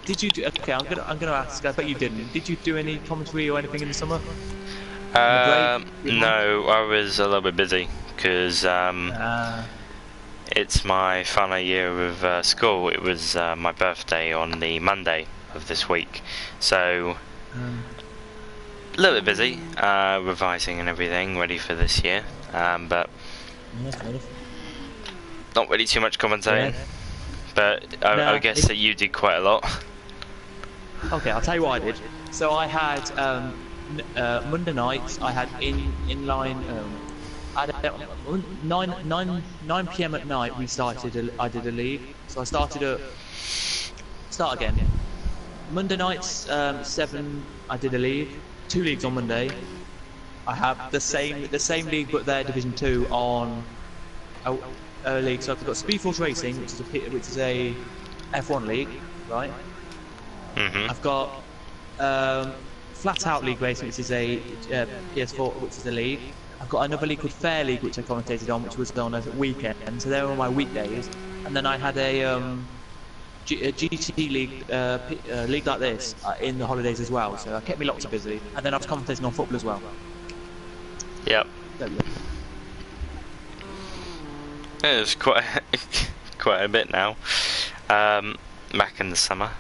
B: did you do? Okay, I'm gonna ask. I bet you didn't. Did you do any commentary or anything in the summer?
A: No, I was a little bit busy because it's my final year of school. It was my birthday on the Monday of this week, so a little bit busy, revising and everything, ready for this year. But not really too much commentating. Yeah. But I guess that you did quite a lot.
B: Okay, I'll tell you what I did. So I had Monday nights. I had inline. At 9 p.m. at night I did a league. So I start again. Monday nights 7 I did a league. 2 leagues on Monday. I have the same league, but they're Division 2 on a league. So I've got Speed Force Racing, which is a F1 League, right?
A: Mm-hmm.
B: I've got Flat Out League Racing, which is a PS4, which is a league. I've got another league called Fair League, which I commentated on, which was on a weekend, so they were on my weekdays. And then I had a GTE league, league like this in the holidays as well, so it kept me lots of busy. And then I was commentating on football as well.
A: Yep. It was quite quite a bit now. Back in the summer.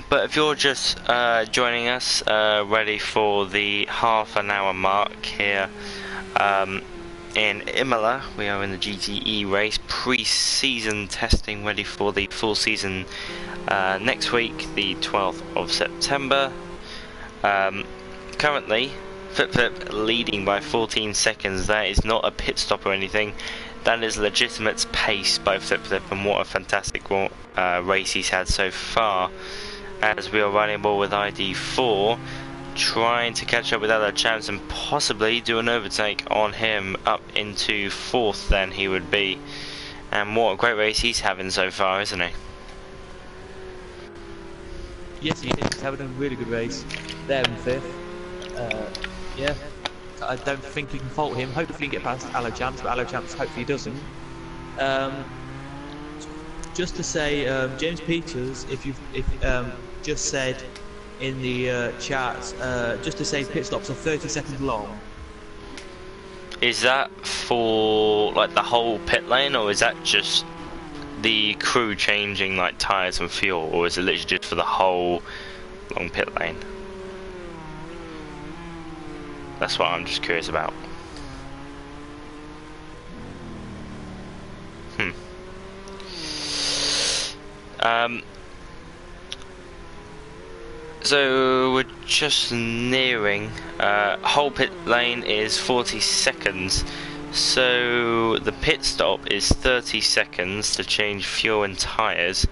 A: But if you're just joining us, ready for the half-an-hour mark here in Imola, we are in the GTE race, pre-season testing, ready for the full season next week, the 12th of September. Currently, Flip leading by 14 seconds. That is not a pit stop or anything. That is legitimate pace by Flip, and what a fantastic race he's had so far. As we are running ball with ID4, trying to catch up with other champs and possibly do an overtake on him up into 4th, then he would be. And what a great race he's having so far, isn't he?
B: Yes, he is. He's having a really good race. There in 5th. Yeah. I don't think you can fault him. Hopefully he can get past Allo Champs, but Allo Champs hopefully doesn't. Just to say, James Peters, if just said in the chat, just to say pit stops are 30 seconds long.
A: Is that for like the whole pit lane, or is that just the crew changing like tyres and fuel, or is it literally just for the whole long pit lane? That's what I'm just curious about. So we're just nearing, whole pit lane is 40 seconds, so the pit stop is 30 seconds to change fuel and tyres.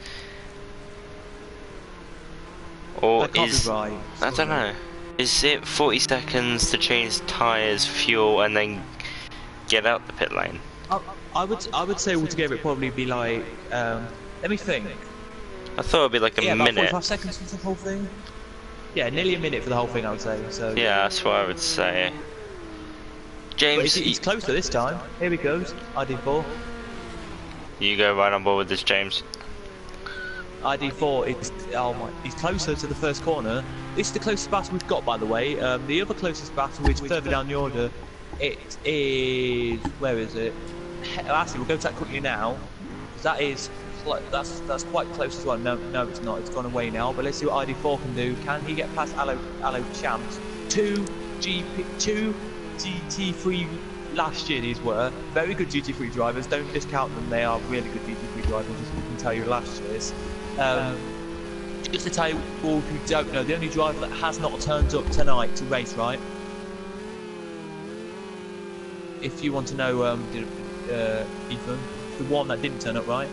A: Or is,
B: right.
A: I don't know, is it 40 seconds to change tyres, fuel, and then get out the pit lane?
B: I would say altogether it'd probably be like, let me think.
A: I thought it'd be like a minute.
B: About 45 seconds for the whole thing. Yeah, nearly a minute for the whole thing, I would say. So
A: yeah, that's what I would say. James,
B: he's closer this time. Here he goes. ID4.
A: You go right on board with this, James.
B: ID4 is he's closer to the first corner. This is the closest battle we've got, by the way. The other closest battle is further down the order. It is, where is it? Actually, we'll go to that quickly now. That is. That's quite close as well. No, it's not. It's gone away now. But let's see what ID4 can do. Can he get past Allo Champs? Two GT3 last year. These were very good GT3 drivers. Don't discount them. They are really good GT3 drivers. As we can tell you last year's. Just to tell you all who don't know, the only driver that has not turned up tonight to race, right? If you want to know, Ethan, the one that didn't turn up, right?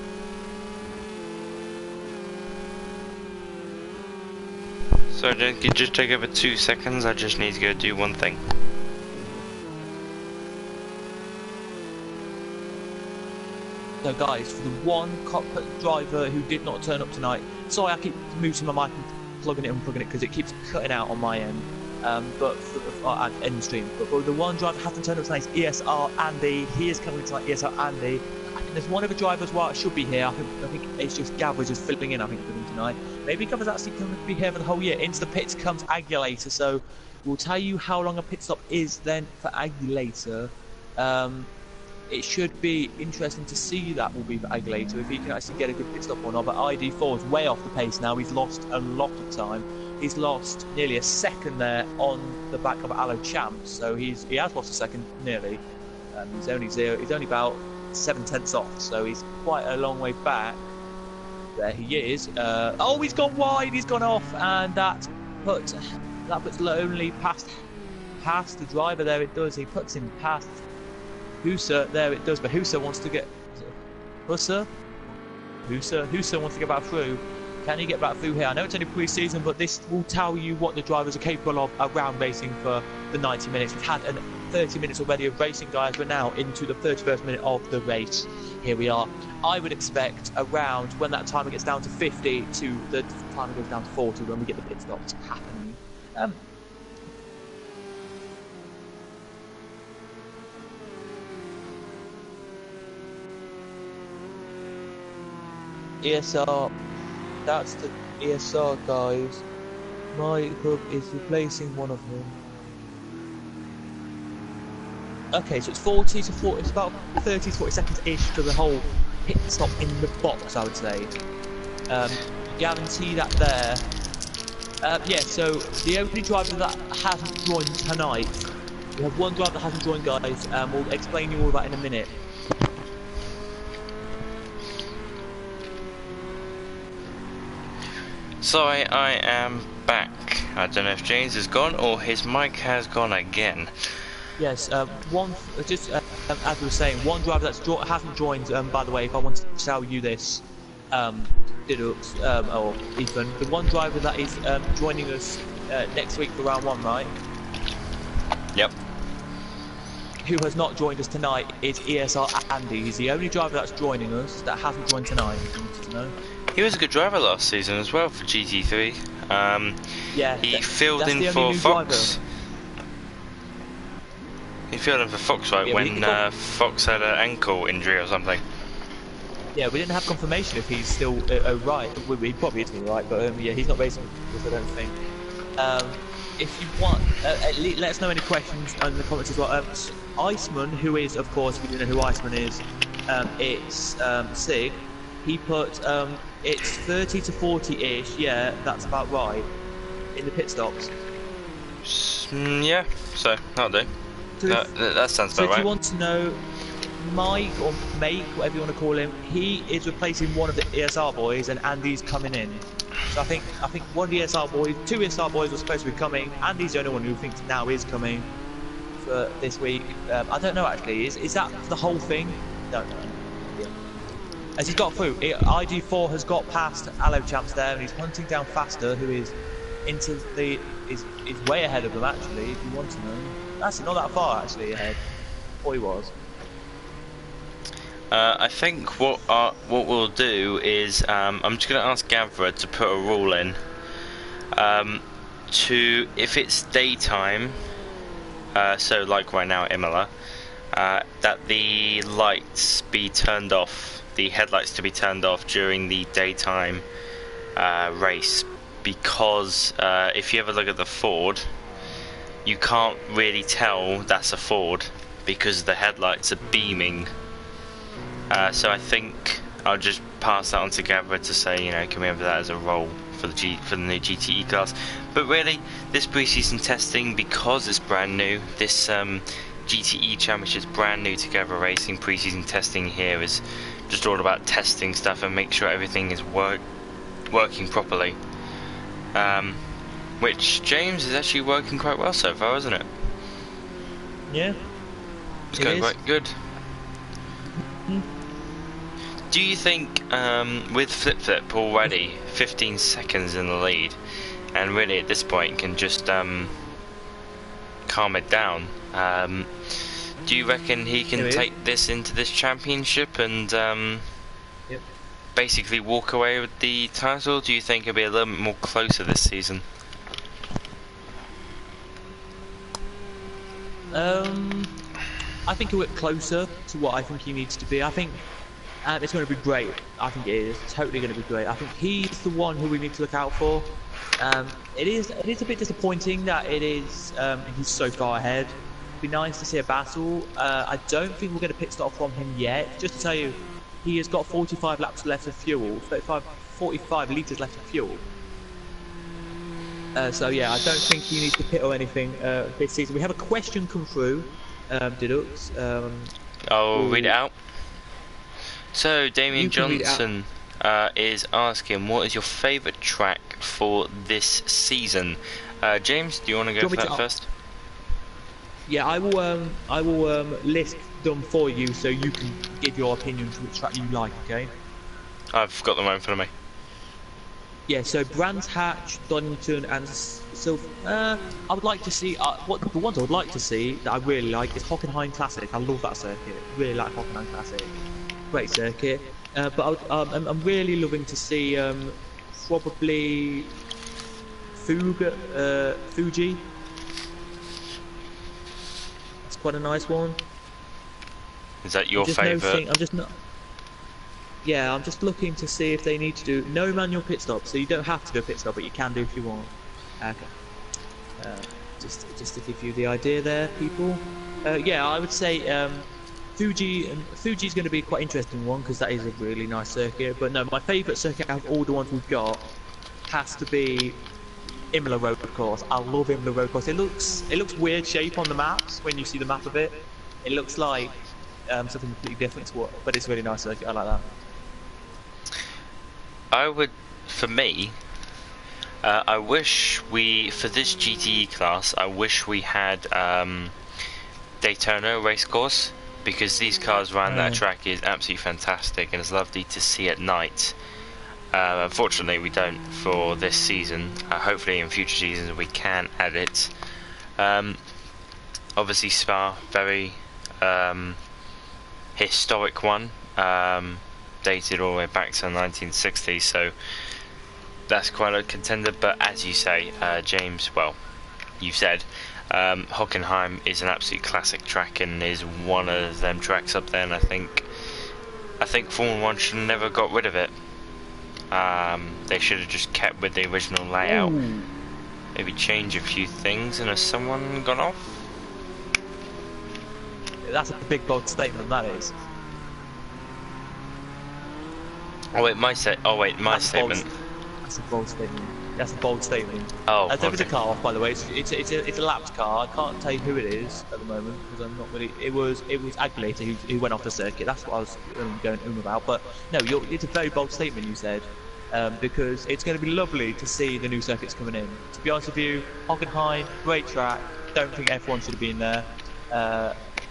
A: So just take over 2 seconds, I just need to go do one thing.
B: So guys, for the one cockpit driver who did not turn up tonight, sorry I keep moving my mic and plugging it and unplugging it because it keeps cutting out on my end, but for end stream. But for the one driver who hasn't turned up tonight is ESR Andy. He is coming tonight, ESR Andy. I think there's one other driver as well that should be here. I think it's just Gavra just filling in, I think, for them tonight. Maybe Gavra's actually going to be here for the whole year. Into the pits comes Agulator, so we'll tell you how long a pit stop is then for Agulator. It should be interesting to see that will be for Agulator, if he can actually get a good pit stop or not. But ID4 is way off the pace now. He's lost a lot of time. He's lost nearly a second there on the back of Allo Champs, so he has lost a second nearly. He's only about 7/10 off, so he's quite a long way back. There he is. Oh, he's gone wide. He's gone off, and that puts Lonely past the driver. There it does. He puts him past Husa. There it does. But Husa wants to get Husa wants to get back through. Can he get back through here? I know it's only pre-season, but this will tell you what the drivers are capable of around racing for the 90 minutes. We've had 30 minutes already of racing, guys. We're now into the 31st minute of the race here we are. I would expect around when that timer gets down to 50 to the timer goes down to 40 when we get the pit stops happening. ESR, that's the ESR guys. My hub is replacing one of them. Okay, so it's 40 to 40, it's about 30 to 40 seconds-ish to the whole pit stop in the box, I would say. Guarantee that there. Yeah, so the only driver that hasn't joined tonight, we have one driver that hasn't joined, guys, we'll explain you all that in a minute.
A: Sorry, I am back. I don't know if James is gone or his mic has gone again.
B: Yes, as we were saying, one driver that hasn't joined, by the way, if I want to tell you this, Didux, or Ethan, the one driver that is joining us next week for round 1, right?
A: Yep.
B: Who has not joined us tonight is ESR Andy. He's the only driver that's joining us that hasn't joined tonight, if you wanted to know.
A: He was a good driver last season as well for GT3.
B: Yeah,
A: he filled in for Fox. He filled in for Fox, right, when Fox had an ankle injury or something.
B: Yeah, we didn't have confirmation if he's still right. He probably is right, but yeah, he's not racing with us, I don't think. If you want, let us know any questions in the comments as well. Iceman, who is, of course, if you don't know who Iceman is, it's Sig. He put it's 30 to 40-ish. Yeah, that's about right in the pit stops.
A: Yeah, so that'll do.
B: So
A: that sounds about right.
B: So if you want to know, Mike or Make, whatever you want to call him, he is replacing one of the ESR boys, and Andy's coming in. So I think one of the ESR boys, 2 ESR boys were supposed to be coming. Andy's the only one who thinks now is coming for this week. I don't know actually. Is that the whole thing? Don't know. As he's got through, ID4 has got past Allo Champs there, and he's hunting down Faster, who is into the is way ahead of them actually. If you want to know, that's not that far actually ahead. Or he was.
A: I think what we'll do is I'm just going to ask Gavra to put a rule in to, if it's daytime, so like right now at Imola, that the lights be turned off, the headlights to be turned off during the daytime race, because if you ever look at the Ford, you can't really tell that's a Ford because the headlights are beaming. So I think I'll just pass that on to Gavra to say, you know, can we have that as a role for the new GTE class? But really, this pre-season testing, because it's brand new, this GTE Championship is brand new to Gavra Racing. Pre-season testing here is just all about testing stuff and make sure everything is working properly. Which James is actually working quite well so far, isn't it?
B: Yeah.
A: It's going quite good. Do you think, with Flip already 15 seconds in the lead, and really at this point can just calm it down, do you reckon he can take this into this championship and basically walk away with the title? Do you think it'll be a little bit more closer this season?
B: I think he'll get closer to what I think he needs to be. I think it's going to be great. I think it is totally going to be great. I think he's the one who we need to look out for. It is a bit disappointing that he's so far ahead. It'd be nice to see a battle. I don't think we'll get a pit stop from him yet. Just to tell you, he has got 45 laps left of fuel, 45 litres left of fuel. So yeah, I don't think he needs to pit or anything this season. We have a question come through, Didux.
A: I'll read it out. So Damien Johnson is asking, what is your favourite track for this season? James, do you want to go for that first?
B: Yeah, I will list them for you so you can give your opinion to which track you like. Okay.
A: I've got them right in front of me.
B: Yeah, so Brands Hatch, Donington, and Silver. I would like to see the ones I would like to see that I really like is Hockenheim Classic. I love that circuit. Really like Hockenheim Classic. great circuit. But I'm really loving to see probably Fuji. It's quite a nice one.
A: Is that your favourite?
B: I'm just not. Yeah, I'm just looking to see if they need to do no manual pit stop, so you don't have to do a pit stop, but you can do if you want. Okay. Just to give you the idea there, people. Yeah, I would say Fuji's going to be quite interesting one because that is a really nice circuit. But no, my favourite circuit out of all the ones we've got has to be Imola Road Course. I love Imola Road Course. It looks weird shape on the maps when you see the map of it. It looks like something completely different to what, but it's a really nice circuit. I like that.
A: I would, for me, I wish for this GTE class, I wish we had Daytona racecourse, because these cars around that track is absolutely fantastic and it's lovely to see at night. Unfortunately, we don't for this season. Hopefully, in future seasons, we can add it. Obviously, Spa, very historic one. Dated all the way back to the 1960s, so that's quite a contender. But as you say, James, well, you've said Hockenheim is an absolute classic track and is one of them tracks up there, and I think Formula 1 should have never got rid of it. They should have just kept with the original layout. Ooh. Maybe change a few things. And has someone gone off?
B: That's a big bold statement, that is.
A: Oh wait, my statement.
B: That's a bold statement. That's a bold statement.
A: Oh,
B: there is a car off, by the way. It's a lapped car. I can't tell you who it is at the moment because I'm not really. It was Aguilera who went off the circuit. That's what I was going about. But no, it's a very bold statement you said, because it's going to be lovely to see the new circuits coming in. To be honest with you, Hockenheim, great track. Don't think F1 should have been there.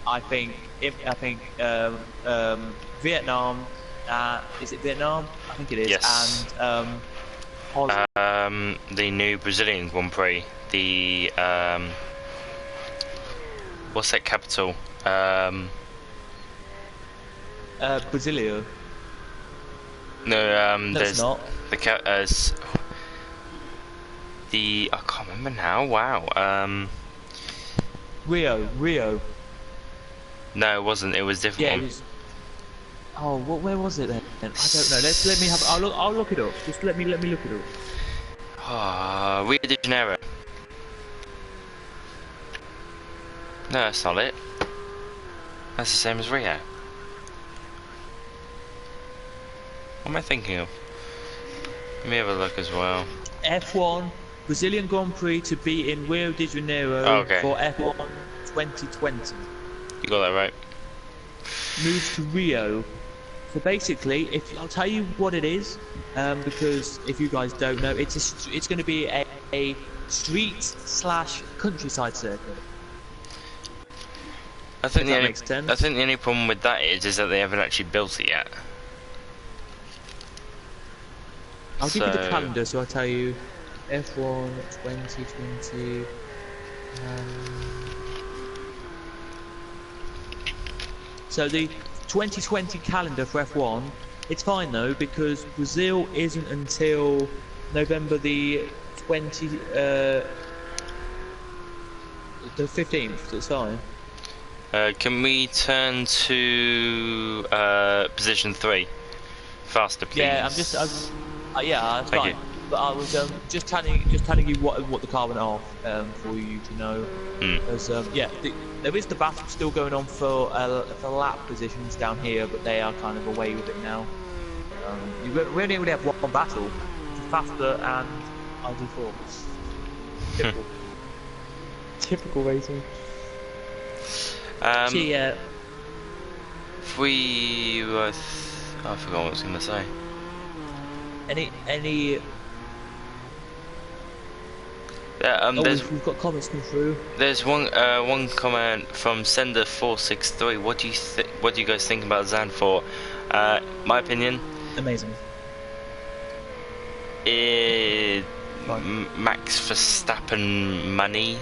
B: I think Vietnam. Is it Vietnam? I think it is.
A: Yes.
B: And
A: the new Brazilian Grand Prix. The what's that capital?
B: Brasilia.
A: No, there's
B: not.
A: The I can't remember now. Wow.
B: Rio.
A: No, it wasn't. It was a different one.
B: It was... Oh, where was it then? I don't know. Let me have. I'll look it up. Just let me look it up.
A: Rio de Janeiro. No, that's not it. That's the same as Rio. What am I thinking of? Let me have a look as well.
B: F1 Brazilian Grand Prix to be in Rio de Janeiro for F1 2020.
A: You got that right.
B: Moves to Rio. So basically, I'll tell you what it is, because if you guys don't know, it's going to be a street/countryside circuit.
A: I think the only problem with that is that they haven't actually built it yet.
B: I'll give you the calendar, so I'll tell you F1 2020. So the 2020 calendar for F1, it's fine though, because Brazil isn't until November the 15th, so it's fine.
A: Can we turn to position 3? Faster, please.
B: Yeah, yeah, that's fine.
A: You.
B: But I was just telling you what the car went off for you to know. As there is the battle still going on for lap positions down here, but they are kind of away with it now. We only really have one battle, faster and ID4. Typical racing.
A: I forgot what I was going to say.
B: Any we've got comments come through.
A: There's one comment from Sender 463. What do you guys think about Zandvoort? My opinion,
B: amazing.
A: Max Verstappen money.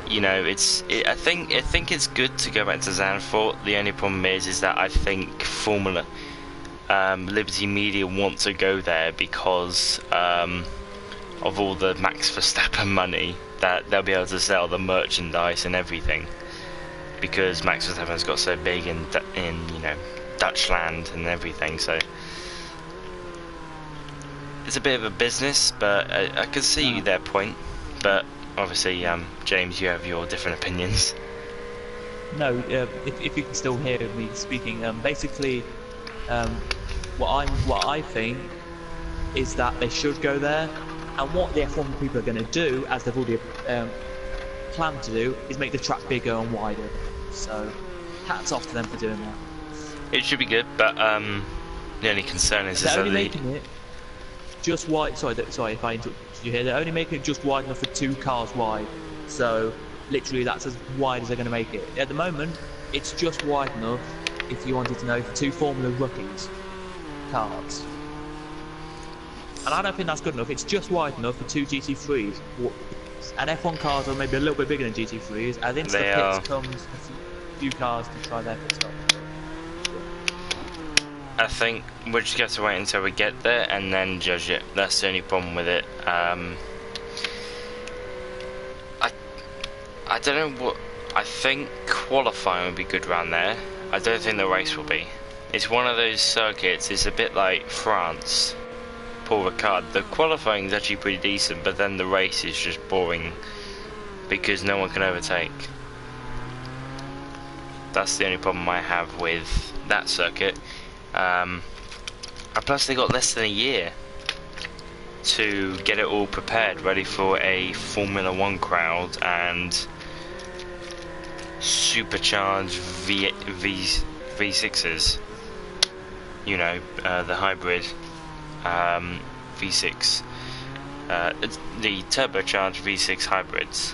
A: you know, I think it's good to go back to Zandvoort. The only problem is that I think Formula Liberty Media want to go there because of all the Max Verstappen money that they'll be able to sell, the merchandise and everything, because Max Verstappen's got so big in you know, Dutchland and everything. So it's a bit of a business, but I can see their point. But obviously, James, you have your different opinions.
B: No, if you can still hear me speaking, basically, what I think is that they should go there, and what the F1 people are going to do, as they've already planned to do, is make the track bigger and wider. So, hats off to them for doing that.
A: It should be good, but the only concern is
B: they're only making it just wide. Sorry if I interrupted you here. They're only making it just wide enough for 2 cars wide. So, literally, that's as wide as they're going to make it. At the moment, it's just wide enough, if you wanted to know, for 2 Formula Rookies cars. And I don't think that's good enough. It's just wide enough for 2 GT3s. And F1 cars are maybe a little bit bigger than GT3s. I think the pits comes a few cars to try their pit stop.
A: I think we'll just have to wait until we get there and then judge it. That's the only problem with it. I don't know what. I think qualifying would be good around there. I don't think the race will be. It's one of those circuits. It's a bit like France, Paul Ricard. The qualifying is actually pretty decent, but then the race is just boring because no one can overtake. That's the only problem I have with that circuit. And plus they got less than a year to get it all prepared, ready for a Formula 1 crowd and supercharged V6s. You know, the hybrid V6, the turbocharged V6 hybrids.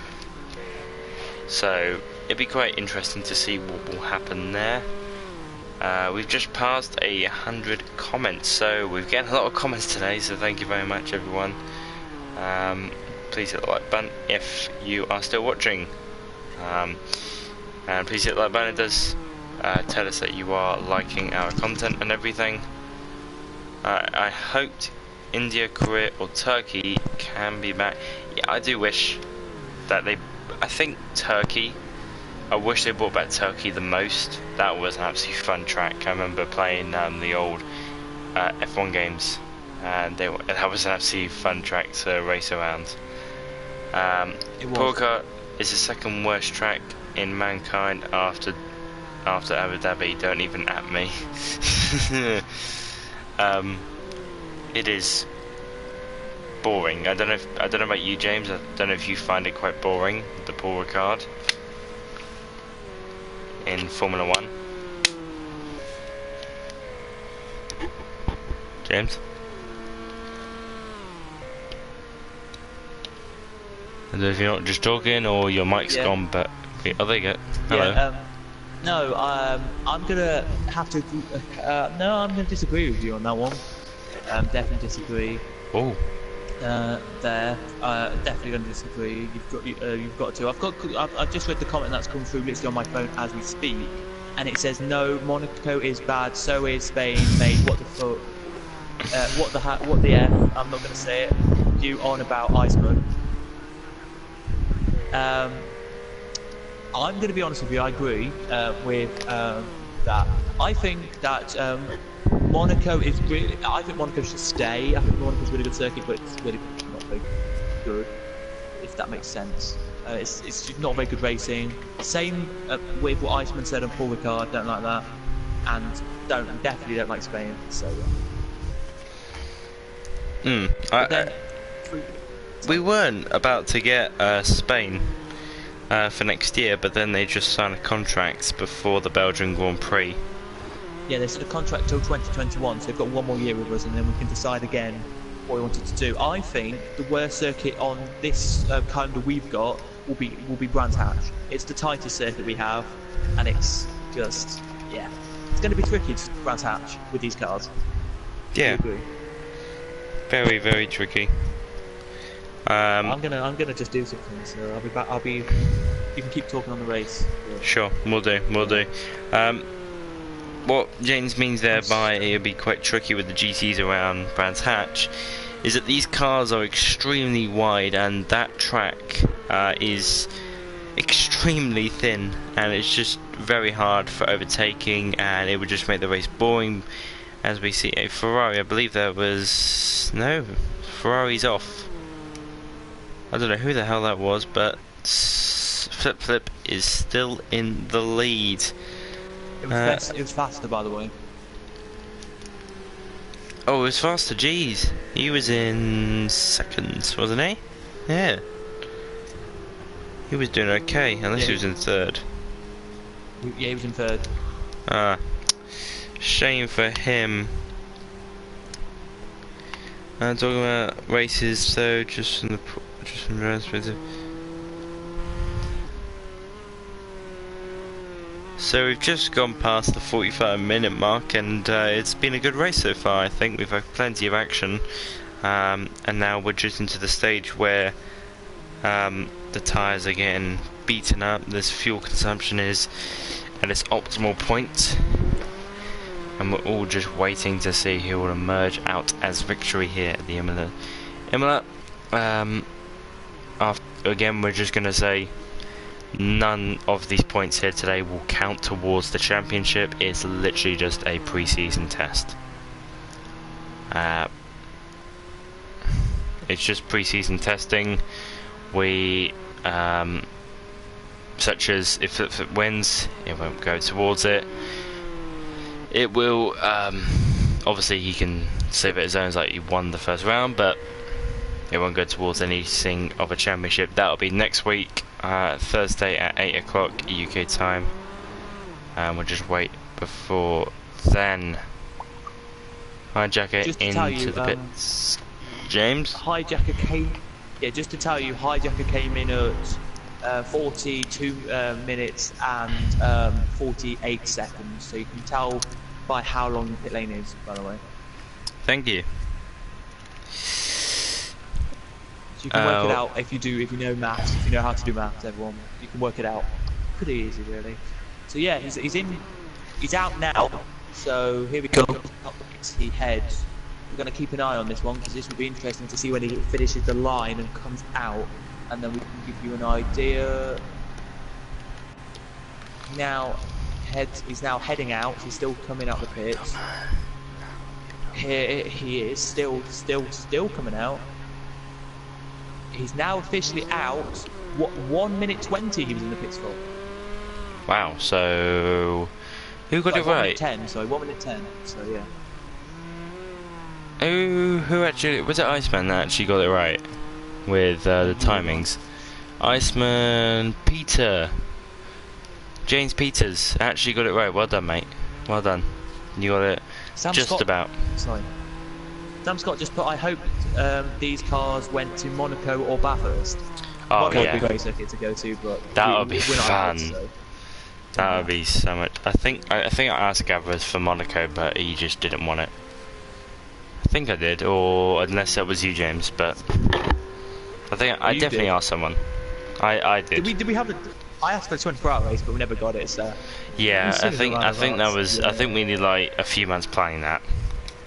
A: So it'd be quite interesting to see what will happen there. We've just passed 100 comments, so we've getting a lot of comments today, so thank you very much everyone. Please hit the like button if you are still watching, and please hit the like button. It does tell us that you are liking our content and everything. I hoped India, Korea or Turkey can be back. Yeah, I do wish that I think Turkey, I wish they brought back Turkey the most. That was an absolutely fun track. I remember playing the old F1 games, and that was an absolutely fun track to race around. Porca is the second worst track in mankind after Abu Dhabi. Don't even at me. It is boring. I don't know about you, James. I don't know if you find it quite boring, the Paul Ricard in Formula 1. James? I don't know if you're not just talking or your mic's gone, but oh, there you go. Hello.
B: Yeah, no, I'm gonna have to. No, I'm gonna disagree with you on that one. Definitely disagree.
A: Oh.
B: Definitely going to disagree. You've got to. I've just read the comment that's come through literally on my phone as we speak, and it says no, Monaco is bad, so is Spain. Mate, what the fuck? What the F? I'm not going to say it. You on about Iceman? I'm going to be honest with you. I agree with that. I think that. Monaco is really. I think Monaco should stay. I think Monaco's a really good circuit, but it's really not very good, if that makes sense. It's just not very good racing. Same with what Iceman said on Paul Ricard. Don't like that, and definitely don't like Spain. So.
A: We weren't about to get Spain for next year, but then they just signed a contract before the Belgian Grand Prix.
B: Yeah, they signed a contract till 2021, so they've got 1 more year with us, and then we can decide again what we wanted to do. I think the worst circuit on this calendar we've got will be Brands Hatch. It's the tightest circuit we have, and it's just it's going to be tricky to Brands Hatch with these cars.
A: Yeah, very very tricky.
B: I'm gonna just do something, so I'll be back. you can keep talking on the race. Yeah.
A: Sure, we'll do. What James means there by it'll be quite tricky with the GTs around Brands Hatch is that these cars are extremely wide, and that track is extremely thin, and it's just very hard for overtaking, and it would just make the race boring. As we see a Ferrari, I believe there was no Ferrari's off. I don't know who the hell that was, but Flip is still in the lead.
B: It was faster, by the way.
A: Oh, it was faster. Jeez, he was in seconds, wasn't he? Yeah. He was doing okay, unless he was in third.
B: Yeah, he was in third.
A: Shame for him. Talking about races, so just from the perspective. So we've just gone past the 45-minute mark, and it's been a good race so far. I think we've had plenty of action, and now we're just into the stage where the tyres are getting beaten up. This fuel consumption is at its optimal point, and we're all just waiting to see who will emerge out as victory here at the Imola. Again, we're just going to say none of these points here today will count towards the championship. It's literally just a pre-season test. It's just pre-season testing. We such as if it wins, it won't go towards it. It will obviously he can save it as own, like he won the first round, but it won't go towards anything of a championship. That'll be next week, Thursday at 8 o'clock UK time, and we'll just wait before then. Hijacker into the pits. James?
B: Hijacker came. Yeah, just to tell you, Hijacker came in at 42 minutes and 48 seconds. So you can tell by how long the pit lane is, by the way.
A: Thank you.
B: So you can work it out if you know maths, if you know how to do maths, everyone. You can work it out. Pretty easy, really. So yeah, he's out now. So here we go. He heads. We're going to keep an eye on this one because this will be interesting to see when he finishes the line and comes out, and then we can give you an idea. Now, he's now heading out. He's still coming out the pits. Here he is, still coming out. He's now officially out. What, 1 minute 20 he was in the pits for.
A: Wow. So who got it right?
B: 1 minute 10. Sorry, 1 minute 10. So yeah.
A: Who actually was it? Iceman that actually got it right with the timings. Iceman Peter, James Peters actually got it right. Well done, mate. Well done. You got it
B: Sam
A: just
B: Scott,
A: about.
B: Sorry. Sam Scott just put, I hope these cars went to Monaco or Bathurst.
A: Oh
B: Monaco
A: yeah.
B: would be a great circuit to go to, but
A: that would be
B: we're not
A: fun.
B: allowed, so.
A: That would be so much. I think I asked Gavra for Monaco, but he just didn't want it. I think I did, or unless that was you, James. But I think I definitely asked someone. I did.
B: Did we have the? I asked for a 24-hour race, but we never got it. So
A: yeah, I think that was. Yeah. I think we need like a few months planning that.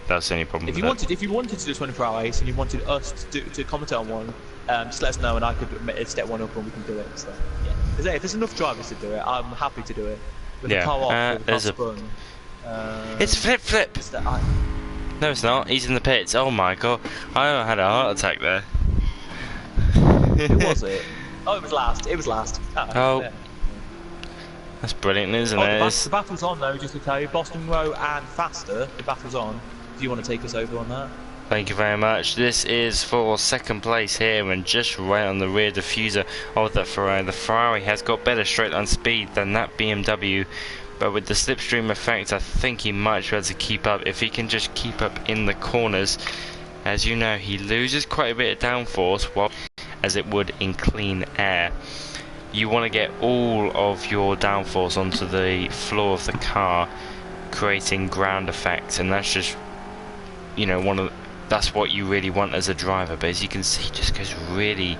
A: That's the only problem.
B: If you wanted to do a 24-hour race and you wanted us to comment on one, just let us know and I could step one up and we can do it. So yeah, if there's enough drivers to do it, I'm happy to do it. With the car off, with the car spun.
A: It's Flip. No, it's not. He's in the pits. Oh my god, I had a heart attack there.
B: Who was it? Oh, it was last. It was last.
A: Oh.
B: Yeah.
A: That's brilliant, isn't it?
B: The battle's on though, just to tell you. Boston Row and Faster, the battle's on. Do you want to take us over on that?
A: Thank you very much. This is for second place here and just right on the rear diffuser of the Ferrari. The Ferrari has got better straight line speed than that BMW, but with the slipstream effect I think he might be able to keep up if he can just keep up in the corners. As you know, he loses quite a bit of downforce as it would in clean air. You want to get all of your downforce onto the floor of the car, creating ground effect, and that's just, you know, that's what you really want as a driver. But as you can see, he just goes really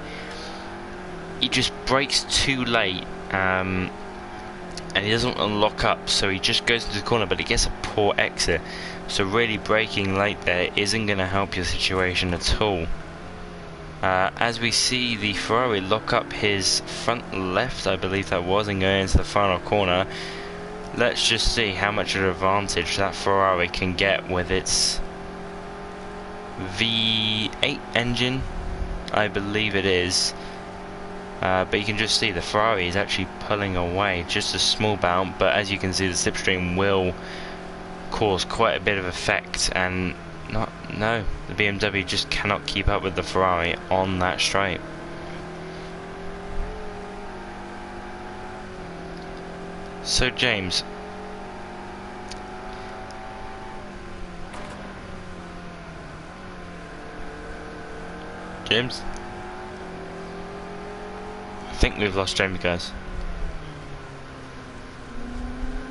A: he just brakes too late, and he doesn't unlock up, so he just goes into the corner, but he gets a poor exit. So really braking late there isn't going to help your situation at all. As we see the Ferrari lock up his front left, I believe that was, and go into the final corner. Let's just see how much of an advantage that Ferrari can get with its V8 engine, I believe it is. But you can just see the Ferrari is actually pulling away, just a small bout, but as you can see the slipstream will cause quite a bit of effect, and the BMW just cannot keep up with the Ferrari on that straight. So James, I think we've lost James, guys.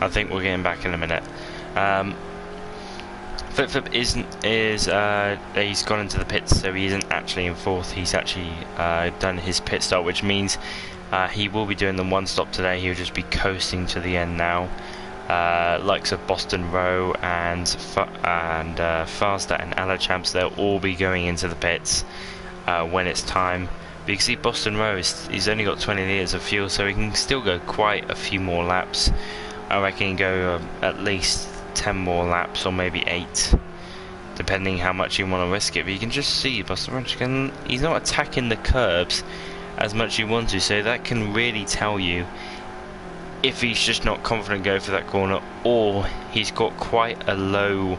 A: I think we're getting back in a minute. Flip he's gone into the pits, so he isn't actually in fourth. He's actually done his pit stop, which means he will be doing the one stop today. He'll just be coasting to the end now. Likes of Boston Rowe and Faster and Alachamps, they'll all be going into the pits when it's time. But you can see Boston Rowe, he's only got 20 litres of fuel, so he can still go quite a few more laps. I reckon he can go at least 10 more laps, or maybe 8, depending how much you want to risk it. But you can just see Boston Rowe, he's not attacking the curbs as much as you want to, so that can really tell you if he's just not confident going for that corner, or he's got quite a low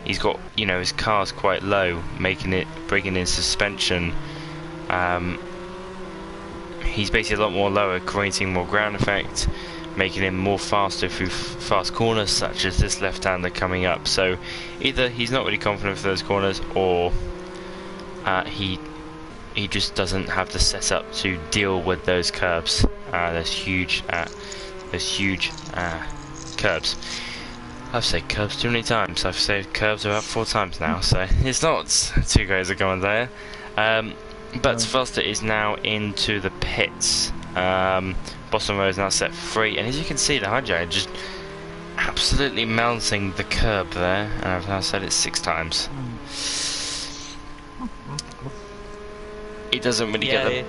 A: he's got, his car's quite low, bringing in suspension. He's basically a lot more lower, creating more ground effect, making him more faster through fast corners such as this left-hander coming up. So either he's not really confident for those corners, or he just doesn't have the setup to deal with those curbs, those huge curbs. I've said curbs too many times. I've said curbs about 4 times now, so it's not too great as a commentator. But Foster is now into the pits. Boston Rowe is now set free, and as you can see, the hijack just absolutely melting the curb there, and I've now said it 6 times. He doesn't really get the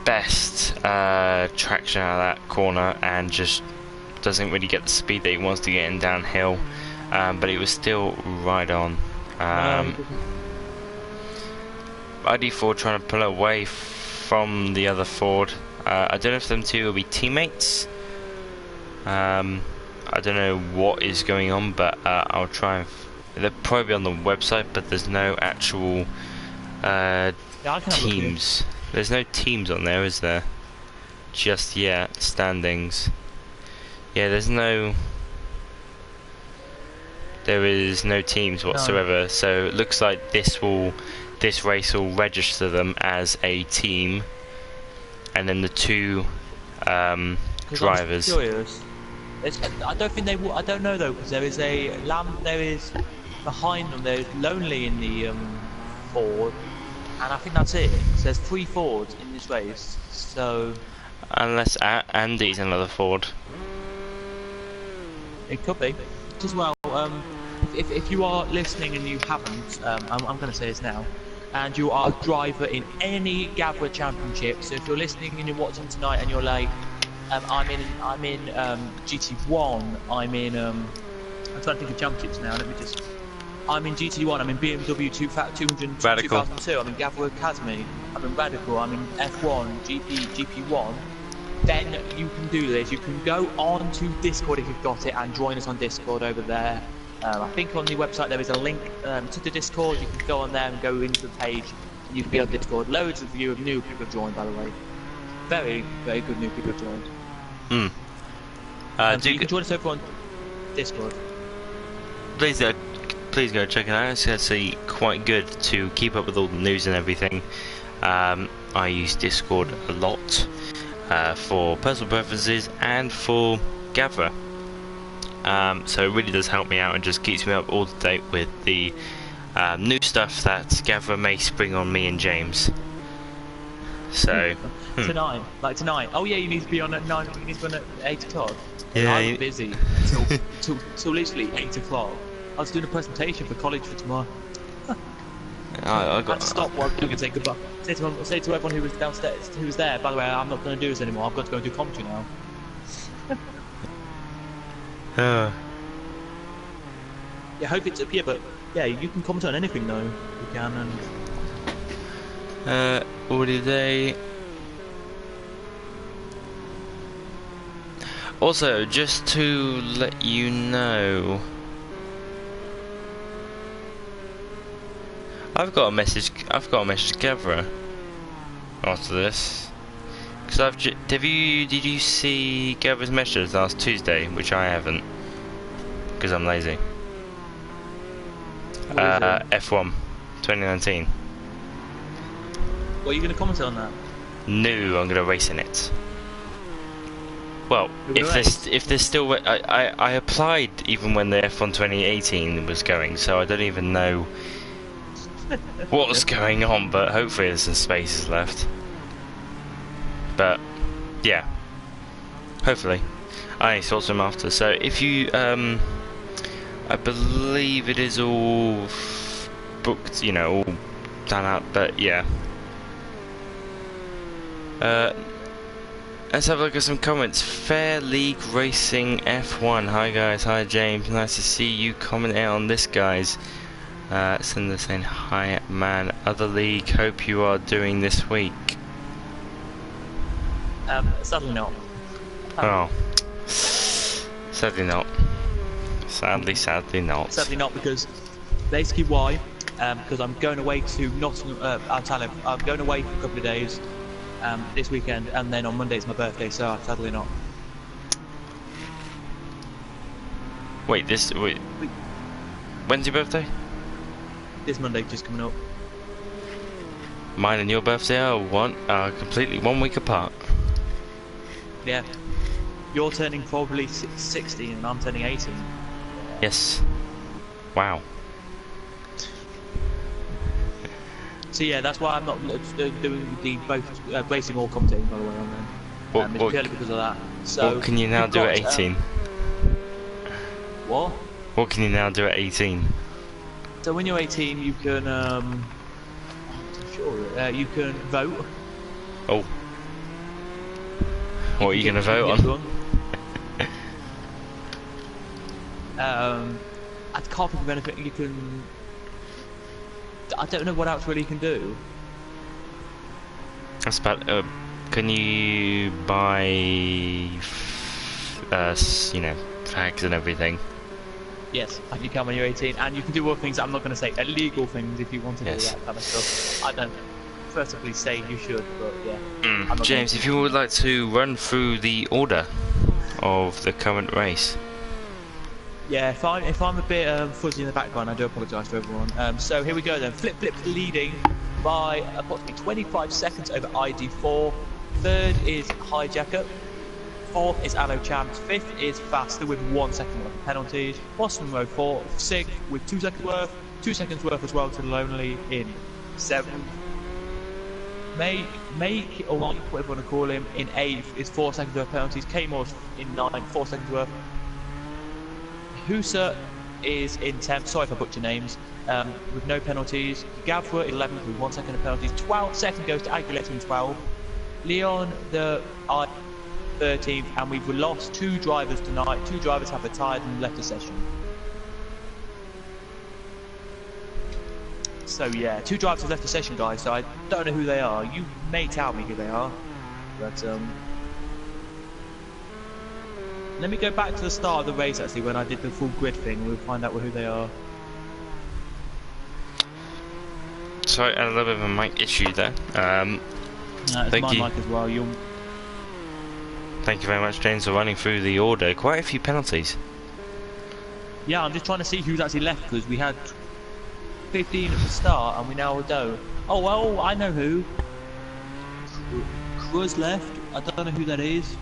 A: best traction out of that corner, and just doesn't really get the speed that he wants to get in downhill, but he was still right on. ID4 trying to pull away from the other Ford. I don't know if them two will be teammates. I don't know what is going on, but I'll try and... They'll probably be on the website, but there's no actual teams. There's no teams on there, is there? Just yet. Standings. Yeah, there is no teams whatsoever. No. So it looks like this race will register them as a team, and then the 2 drivers.
B: I don't think they will. I don't know though, because there is a lamb. There is behind them. There's Lonely in the Ford, and I think that's it. So there's 3 Fords in this race. So
A: unless Andy's another Ford.
B: It could be. As well, if you are listening and you haven't, I'm going to say this now, and you are a driver in any Gavra Championship, so if you're listening and you're watching tonight and you're like, I'm in GT1, I'm trying to think of championships now, I'm in GT1, I'm in BMW 2002, I'm in Gavra Academy, I'm in Radical, I'm in F1, GP1, then you can do this. You can go on to Discord if you've got it and join us on Discord over there. I think on the website there is a link to the Discord. You can go on there and go into the page, and you can be on Discord. Loads of new people have joined, by the way. Very, very good new people have joined. So you can join us over on Discord.
A: Please go check it out. It's actually quite good to keep up with all the news and everything. I use Discord a lot. For personal preferences and for Gavra, so it really does help me out and just keeps me up all to date with the new stuff that Gavra may spring on me and James. So
B: tonight, like tonight. Oh yeah, you need to be on at 9. You need to be on at 8 o'clock.
A: Yeah,
B: I'm busy till literally 8 o'clock. I was doing a presentation for college for tomorrow.
A: I
B: I had to stop what I'm doing and say goodbye. Say to everyone who was downstairs, who was there. By the way, I'm not going to do this anymore. I've got to go and do commentary now. Yeah, hope it's up here, but yeah, you can comment on anything though. You can and.
A: What did they? Also, just to let you know, I've got a message Gavra after this, because did you see Gavra's message last Tuesday, which I haven't, because I'm lazy. F1 2019.
B: What are you going to comment on that?
A: No, I'm going to race in it. Well, if there's still, I applied even when the F1 2018 was going, so I don't even know what's going on, but hopefully there's some spaces left. But yeah, hopefully I sort them after. So if you, I believe it is all booked, you know, all done up. But yeah. Let's have a look at some comments. Fair League Racing F1. Hi guys, hi James. Nice to see you commenting on this, guys. Cinder saying hi man. Other league. Hope you are doing this week.
B: Sadly not.
A: Oh, sadly not. Sadly not.
B: Sadly not, because basically why? Because I'm going away to Nottingham. I'll tell him. I'm going away for a couple of days. This weekend, and then on Monday it's my birthday, so sadly not.
A: Wait, when's your birthday?
B: This Monday, just coming up.
A: Mine and your birthday are completely 1 week apart.
B: Yeah. You're turning probably 16 and I'm turning 18.
A: Yes. Wow.
B: So yeah, that's why I'm not doing the both racing or commentating, by the way, on them. It's purely because of that. So
A: what can you now do at 18?
B: What?
A: What can you now do at 18?
B: So when you're 18, you can you can vote.
A: Oh. What are you going to vote on?
B: I can't think of anything you can. I don't know what else really you can do.
A: That's about. Can you buy, you know, fags and everything?
B: Yes, you can when you're 18, and you can do other things. I'm not going to say illegal things if you want to do that kind of stuff. I don't personally say you should, but yeah.
A: James, if you would like to run through the order of the current race.
B: Yeah, if I'm a bit fuzzy in the background, I do apologise to everyone. So here we go then. Flip leading by approximately 25 seconds over ID4. Third is Hijacker. Fourth is Allo Champs. Fifth is Faster with 1 second worth of penalties. Boston Road 4. Sixth with 2 seconds worth. 2 seconds worth as well to Lonely in 7th. Make or whatever you want to call him, in 8th is 4 seconds worth of penalties. K-Morse in 9th, 4 seconds worth. Husa is in 10th, sorry if I butcher names, with no penalties. Gavra 11th with 1 second of penalties. 12th second goes to Aguilera in 12th. Leon the 13th, and we've lost 2 drivers tonight. 2 drivers have retired and left the session. So yeah, 2 drivers have left the session, guys, so I don't know who they are. You may tell me who they are, but let me go back to the start of the race, actually, when I did the full grid thing. We'll find out who they are.
A: Sorry, a little bit of a mic issue there.
B: It's
A: thank
B: my
A: you.
B: mic as well.
A: Thank you very much, James, for running through the order. Quite a few penalties.
B: Yeah, I'm just trying to see who's actually left, because we had 15 at the start, and we now don't. Oh, well, I know who. Cruz left. I don't know who that is.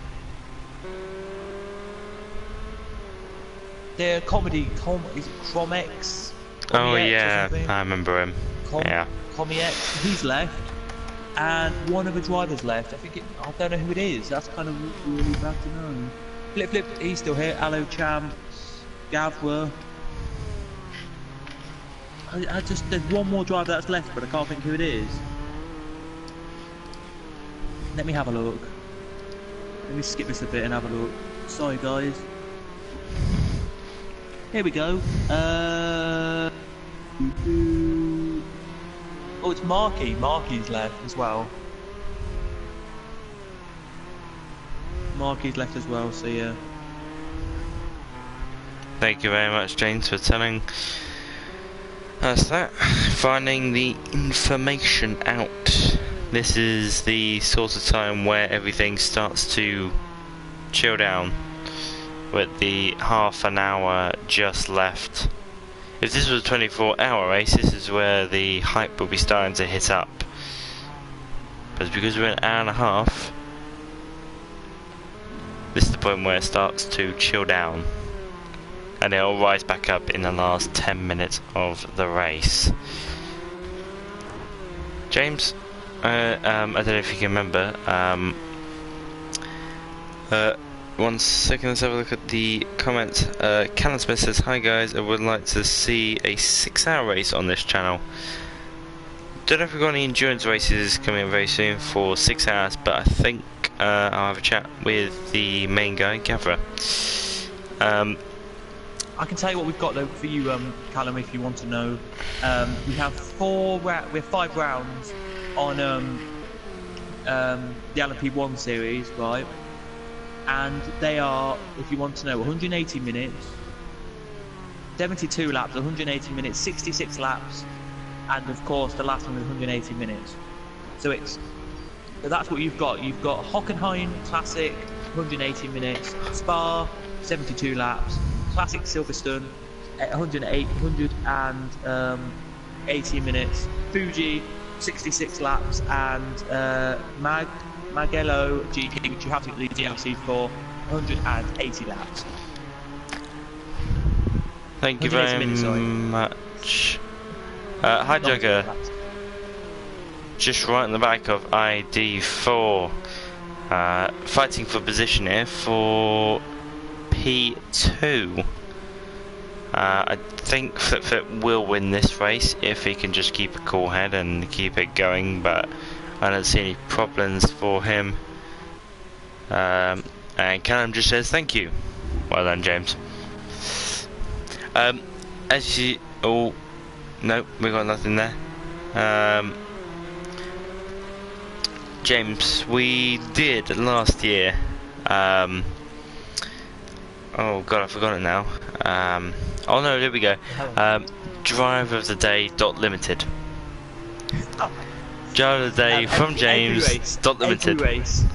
B: They're is it Chromex?
A: Oh yeah, I remember him. Yeah.
B: Comiex, he's left. and one of the drivers left. I don't know who it is. That's kind of really bad to know. Flip, he's still here. Hello, Champ. Gavra. There's one more driver that's left, but I can't think who it is. Let me have a look. Let me skip this a bit and have a look. Sorry, guys. Here we go. Oh, it's Marky. Marky's left as well. Marky's left as well, so yeah.
A: Thank you very much, James, for telling us that. Finding the information out. This is the sort of time where everything starts to chill down, with the half an hour just left. If this was a 24-hour race, this is where the hype will be starting to hit up. But because we're an hour and a half, this is the point where it starts to chill down, and it'll rise back up in the last 10 minutes of the race. James, I don't know if you can remember. 1 second, let's have a look at the comment. Callum Smith says, "Hi guys, I would like to see a 6-hour race on this channel." Don't know if we've got any endurance races coming very soon for 6 hours, but I think I'll have a chat with the main guy, Gavra.
B: I can tell you what we've got though for you, Callum, if you want to know. We have 5 rounds on the LMP1 series, right? And they are, if you want to know, 180 minutes, 72 laps, 180 minutes, 66 laps, and of course the last one is 180 minutes. So that's what you've got. You've got Hockenheim Classic, 180 minutes, Spa, 72 laps, Classic Silverstone, 180 minutes, Fuji, 66 laps, and Magello GTE, which you have to get the DLC for, 180 laps.
A: Thank you very much. Hi Jugger. Just right in the back of ID4. Fighting for position here for P2. I think Flip will win this race if he can just keep a cool head and keep it going, but I don't see any problems for him. And Callum just says thank you. Well done, James. As you... Oh, no, we got nothing there. James, we did last year. Oh God, I forgot it now. Oh no, there we go. Driver of the Day .limited. Driver of the Day from James .limited.
B: Every race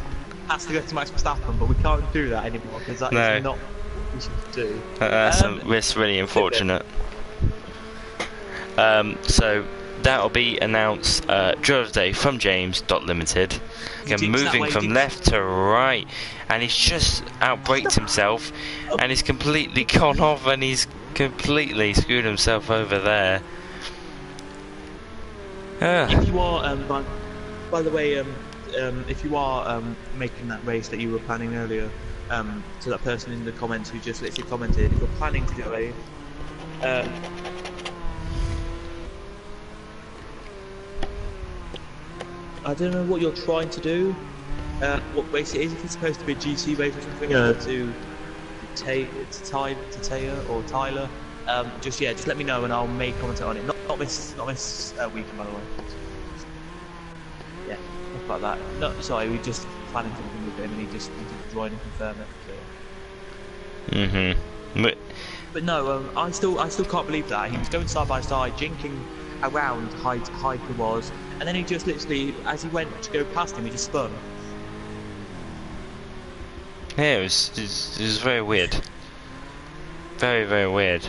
B: has to go to Max Verstappen, but we can't do that anymore because that is not what we should do.
A: That's really unfortunate. So that'll be announced. Driver of the Day from James .limited. Again, moving from left to right, and he's just outbraked himself, and he's completely gone off, and he's completely screwed himself over there.
B: If you are, by the way, if you are making that race that you were planning earlier, to that person in the comments who just literally commented, if you're planning to do a race, I don't know what you're trying to do, what race it is, if it's supposed to be a GT race or something, to Taya or Tyler, just let me know and I'll make comment on it. Not this weekend, by the way. Yeah, stuff like that. No, sorry, we just planning something with him and he just wanted to join and confirm it. So. But no, I still can't believe that he was going side by side, jinking around Hyper was, and then he just literally, as he went to go past him, he just spun.
A: Yeah, it was very weird. Very, very weird.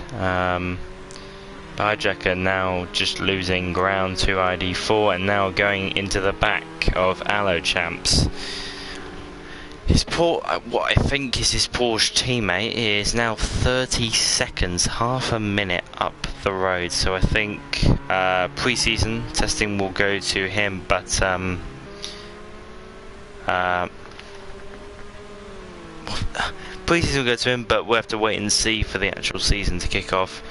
A: Hijacker now just losing ground to ID4 and now going into the back of Allo Champs. His what I think is his Porsche teammate is now 30 seconds, half a minute up the road. So I think pre-season testing will go to him, but Pre-season will go to him, but we'll have to wait and see for the actual season to kick off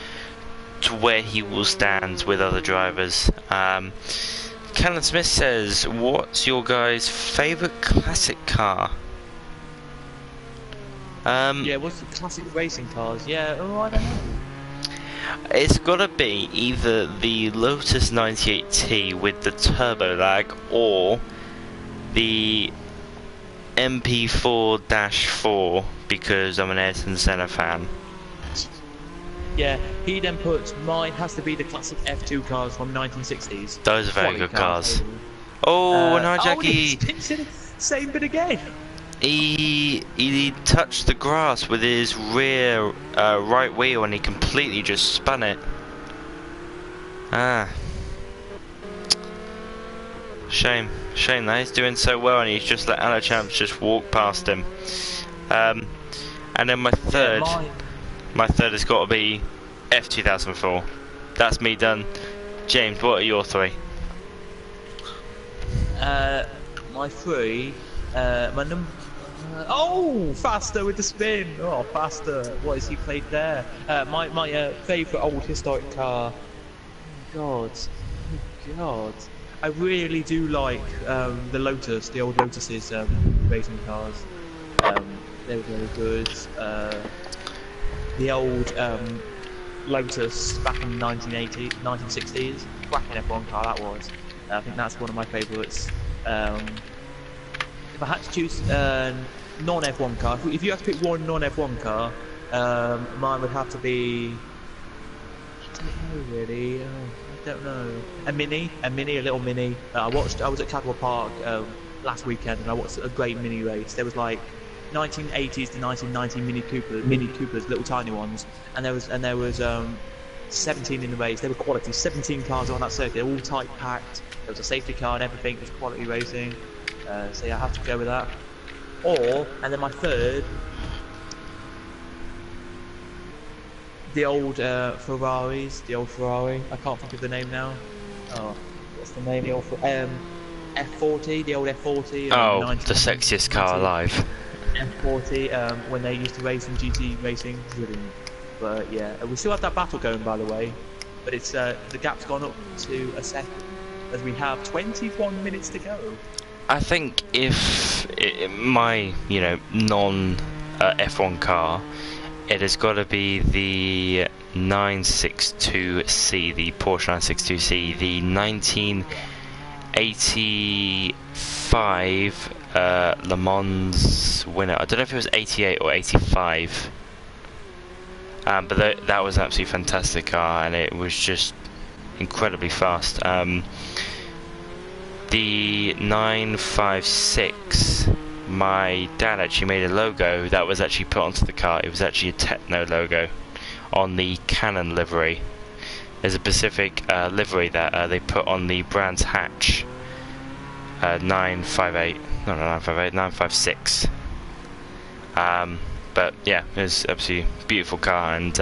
A: to where he will stand with other drivers. Callan Smith says, what's your guys' favourite classic car?
B: Yeah, what's the classic racing cars? Yeah, oh, I don't know.
A: It's gotta be either the Lotus 98T with the turbo lag or the MP4-4 because I'm an Ayrton Senna fan.
B: Yeah, he then puts mine has to be the classic F2 cars from 1960s.
A: Those are very good cars. Oh, no, Jackie!
B: Same bit again.
A: He touched the grass with his rear right wheel and he completely just spun it. Shame that he's doing so well and he's just let Anna Champs just walk past him. And then my third has got to be F2004. That's me done. James, what are your three?
B: My three, my number. Oh, Faster with the spin. Oh, Faster. What has he played there? My favourite old historic car. Oh God. I really do like the Lotus, the old Lotus's racing cars. They were very good. The old Lotus back in the 1960s. Cracking F1 car that was. I think that's one of my favourites. If I had to choose non-F1 car, if you had to pick one non-F1 car, mine would have to be. I don't know really. I don't know. A little mini. I was at Cadwell Park last weekend and I watched a great mini race. There was like 1980s to 1990 Mini Coopers, little tiny ones, and there was 17 in the race. They were quality. 17 cars on that circuit, all tight packed. There was a safety car and everything. It was quality racing. So yeah, I have to go with that. And then my third, the old Ferraris. The old Ferrari. I can't think of the name now. Oh, what's the name? The old F40. The old F40.
A: Oh, the sexiest car alive.
B: F40. When they used to race in GTE racing, brilliant. But yeah, we still have that battle going, by the way. But it's the gap's gone up to a second, as we have 21 minutes to go.
A: I think if my non F1 car, it has got to be the 962C, the Porsche 962C, the 1985 Le Mans winner. I don't know if it was 88 or 85. But that was an absolutely fantastic car and it was just incredibly fast. The 956, my dad actually made a logo that was actually put onto the car. It was actually a Techno logo on the Canon livery. There's a specific livery that they put on the brand's hatch. 956. But yeah, it was absolutely beautiful car, and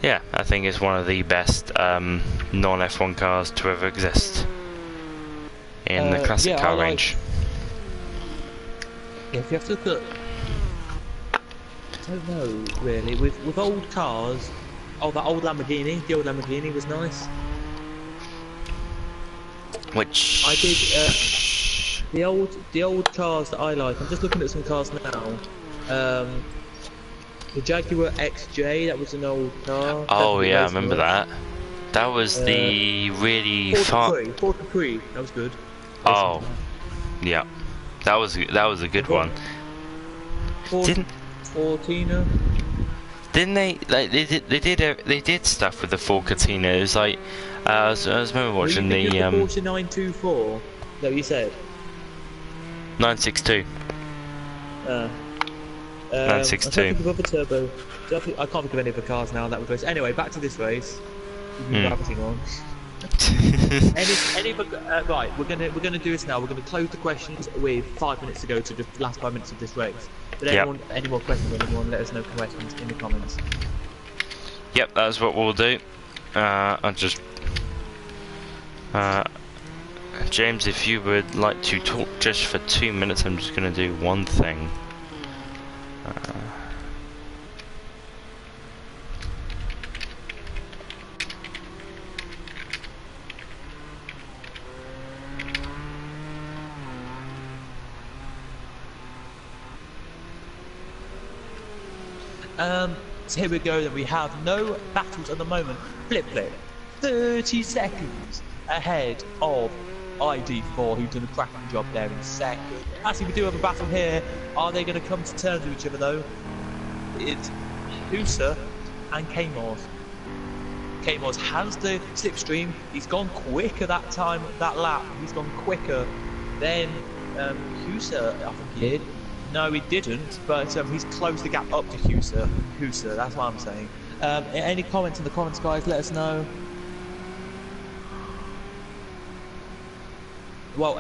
A: yeah, I think it's one of the best non-F1 cars to ever exist in the classic car range.
B: Yeah, if you have to look at, I don't know really, with old cars. Oh, that old Lamborghini, the old Lamborghini was nice.
A: Which
B: I did the old cars that I like. I'm just looking at some cars now. The Jaguar XJ, that was an old car.
A: Oh yeah, I remember that. That was the really far.
B: Ford Capri, that was good.
A: Oh, yeah, that was a good one.
B: Fortina.
A: Didn't they? Like they did stuff with the Ford Cortina. It was like I was remember watching the
B: Porsche 924. Is that what you said?
A: 962. 962.
B: I can't think of other turbo. I can't think of any other cars now that would race. Anyway, back to this race. Rabbiting on. Right, we're gonna do this now. We're gonna close the questions with 5 minutes to go to the last 5 minutes of this race. But any more questions? Anyone, let us know questions in the comments.
A: Yep, that's what we'll do. I'll just James, if you would like to talk just for 2 minutes, I'm just going to do one thing.
B: So here we go, then we have no battles at the moment. Flip, 30 seconds ahead of ID4, who's done a cracking job there in second. Actually, we do have a battle here. Are they going to come to terms with each other though? It's Husa and Kmos. Kmos has the slipstream. He's gone quicker that time, that lap. He's gone quicker than Husa, I think he did. No, he didn't, but he's closed the gap up to Husa. That's what I'm saying. Any comments in the comments, guys? Let us know. Well,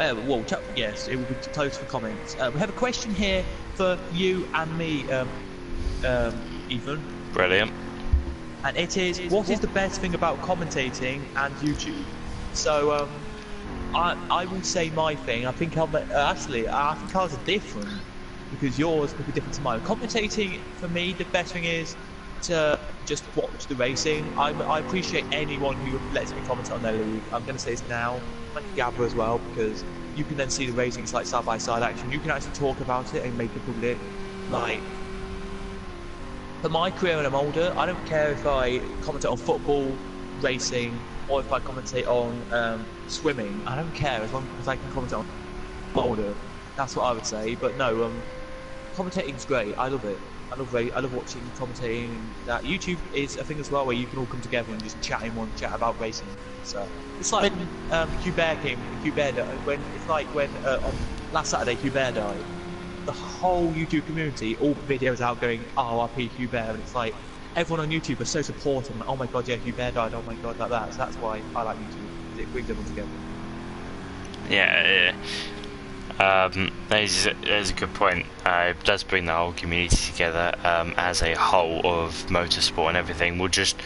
B: yes, it will be closed for comments. We have a question here for you and me, Ethan.
A: Brilliant.
B: And it is, what is the best thing about commentating and YouTube? So, I will say my thing. I think I think ours are different, because yours could be different to mine. Commentating, for me, the best thing is to just watch the racing. I appreciate anyone who lets me comment on their league. I'm going to say this now, like Gavra as well, because you can then see the racing. It's like side by side action. You can actually talk about it and make a public. Like, for my career when I'm older, I don't care if I commentate on football, racing, or if I commentate on swimming. I don't care, as long as I can commentate on older. That's what I would say. But no, commentating's great. I love it. I love watching commentating. That YouTube is a thing as well, where you can all come together and just chat about racing. So it's like when Hubert died. On last Saturday Hubert died. The whole YouTube community, all videos out going RIP Hubert, and it's like everyone on YouTube are so supportive. Like, oh my god, yeah, Hubert died. Oh my god, like that. So that's why I like YouTube. It brings everyone together.
A: Yeah. That is a good point. It does bring the whole community together as a whole of motorsport and everything. We'll just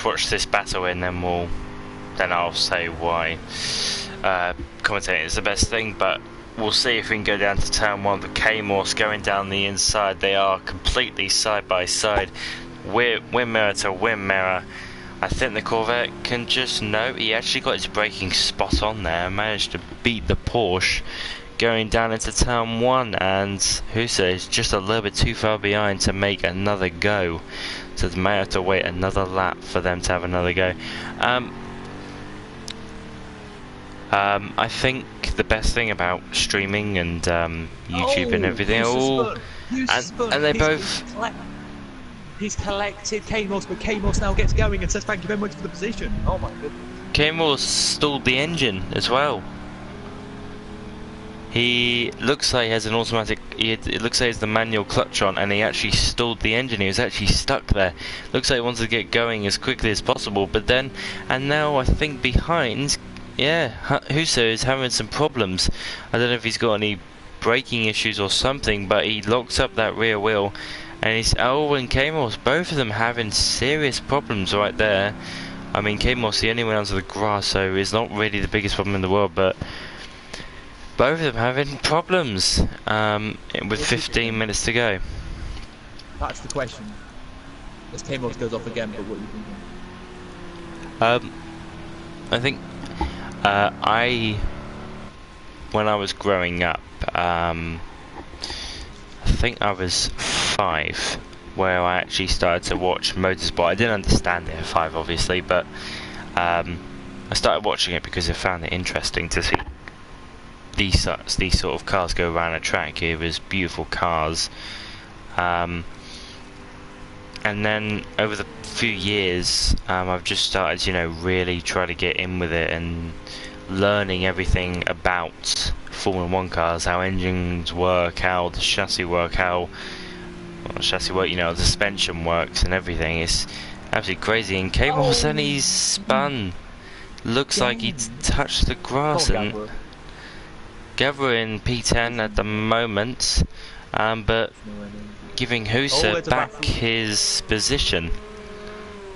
A: watch this battle, and then I'll say why commentating is the best thing. But we'll see if we can go down to turn one. The K-Morse going down the inside. They are completely side by side, wing mirror to wing mirror. I think the Corvette can just he actually got his braking spot on there and managed to beat the Porsche going down into turn one, and Husa is just a little bit too far behind to make another go, so they may have to wait another lap for them to have another go. I think the best thing about streaming and YouTube and everything, and they both...
B: He's collected Kmos, but Kmos now gets going and says thank you very much for the position. Oh my goodness.
A: Kmos stalled the engine as well. He looks like he has an automatic, it looks like he has the manual clutch on, and he actually stalled the engine. He was actually stuck there. Looks like he wanted to get going as quickly as possible, but then, and now I think behind, Husa is having some problems. I don't know if he's got any braking issues or something, but he locks up that rear wheel. And and Kmos, both of them having serious problems right there. I mean, Kmos the only one onto the grass, so it's not really the biggest problem in the world, but both of them having problems with 15 minutes to go.
B: That's the question. As Kmos goes off again, but what are you thinking?
A: I think when I was growing up, I think I was 5 where I actually started to watch motorsport. I didn't understand it at 5, obviously, but I started watching it because I found it interesting to see these sort of cars go around a track. It was beautiful cars, and then over the few years, I've just started, really try to get in with it and learning everything about Formula 1 cars, how engines work, how the chassis work, the suspension works and everything. It's absolutely crazy. And Kmos then he's spun. Looks like he touched the grass, and Gavra in P10 at the moment, but giving Husa back his position.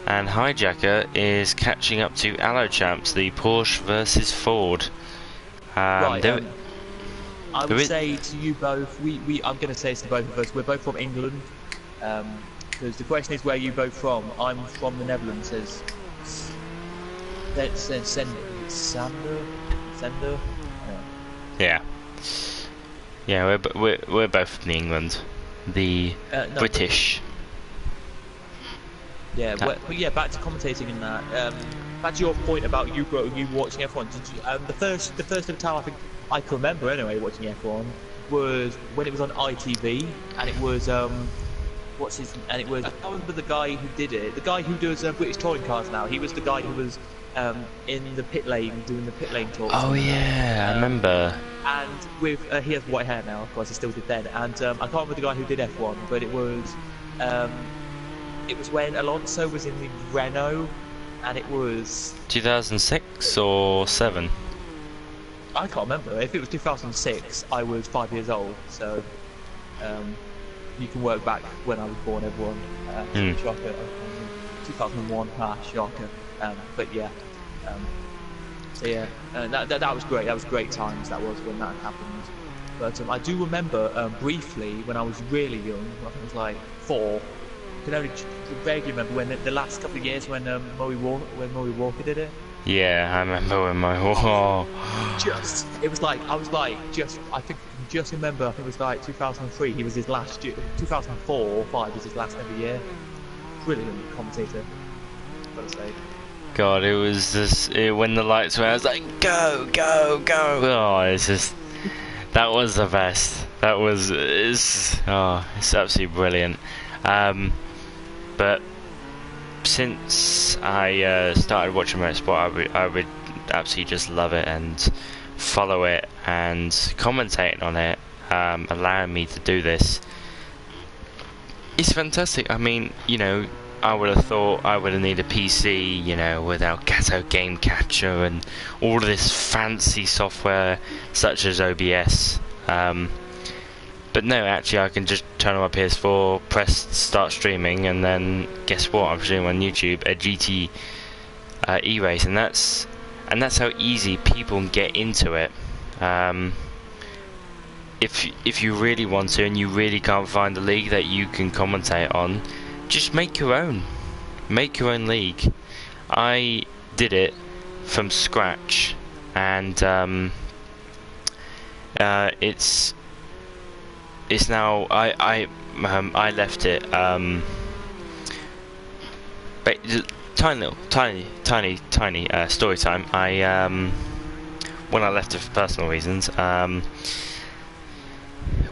A: and Hijacker is catching up to Allo Champs, the Porsche versus Ford.
B: Right. I would say to you both, I'm going to say it's to both of us. We're both from England. Because the question is, where are you both from? I'm from the Netherlands. Sender.
A: Yeah. Yeah, we're both from England. The
B: No,
A: British.
B: Yeah, but yeah, back to commentating in that. Back to your point about you watching F1. Did you, the first time I think I can remember anyway watching F1 was when it was on ITV, and it was I can't remember the guy who did it. The guy who does British touring cars now. He was the guy who was in the pit lane doing the pit lane talks.
A: Oh yeah, I remember.
B: And with he has white hair now, of course. He still did then. And I can't remember the guy who did F1, but it was when Alonso was in the Renault, and it was
A: 2006 or 7.
B: I can't remember. If it was 2006, I was 5 years old. So you can work back when I was born, everyone. Shocker. 2001, shocker. But yeah. So yeah, that was great. That was great times. That was when that happened. But I do remember briefly when I was really young. I think it was like 4. I can only vaguely remember when the last couple of years when Murray Walker did it.
A: Yeah, I remember when I
B: think it was like 2003. He was his last year. 2004 or 5 was his last ever year. Brilliant commentator, gotta say.
A: God, it was just when the lights went, I was like, go, go, go. Oh, it's just that was the best. It's absolutely brilliant. But since I started watching motorsport, I would absolutely just love it and follow it and commentate on it, allowing me to do this. It's fantastic. I mean, you know, I would have thought I would have needed a PC, you know, with Elgato Game Catcher and all of this fancy software such as OBS. But no, actually, I can just turn on my PS4, press start streaming, and then guess what? I'm streaming on YouTube a GTE race, and that's how easy people can get into it. If you really want to, and you really can't find a league that you can commentate on, just make your own. Make your own league. I did it from scratch, and it's now I left it but tiny story time. When I left it for personal reasons,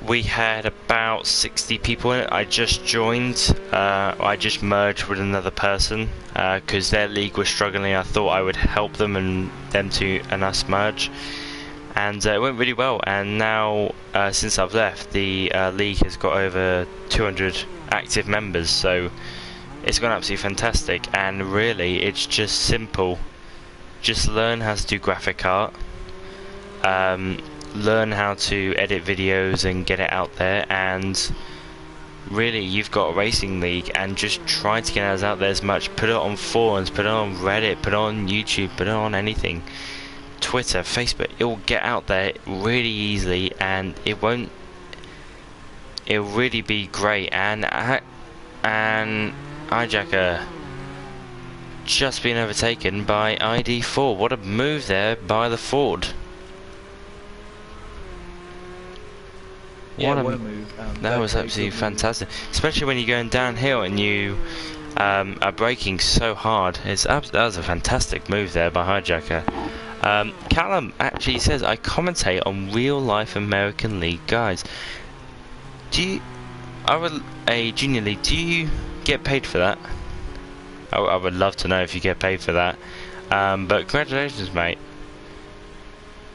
A: we had about 60 people in it. I just joined. I just merged with another person because their league was struggling. I thought I would help them and us merge. And it went really well, and now since I've left, the league has got over 200 active members, so it's gone absolutely fantastic. And really, it's just simple. Just learn how to do graphic art, learn how to edit videos and get it out there, and really you've got a racing league, and just try to get it out there as much. Put it on forums, put it on Reddit, put it on YouTube, put it on anything. Twitter, Facebook, it will get out there really easily, and it'll really be great. And Hijacker just been overtaken by ID4. What a move there by the Ford.
B: What a move.
A: That was absolutely fantastic, especially when you're going downhill and you are braking so hard. That was a fantastic move there by Hijacker. Callum actually says, I commentate on real life American League guys. A junior league, do you get paid for that? I would love to know if you get paid for that. But congratulations, mate.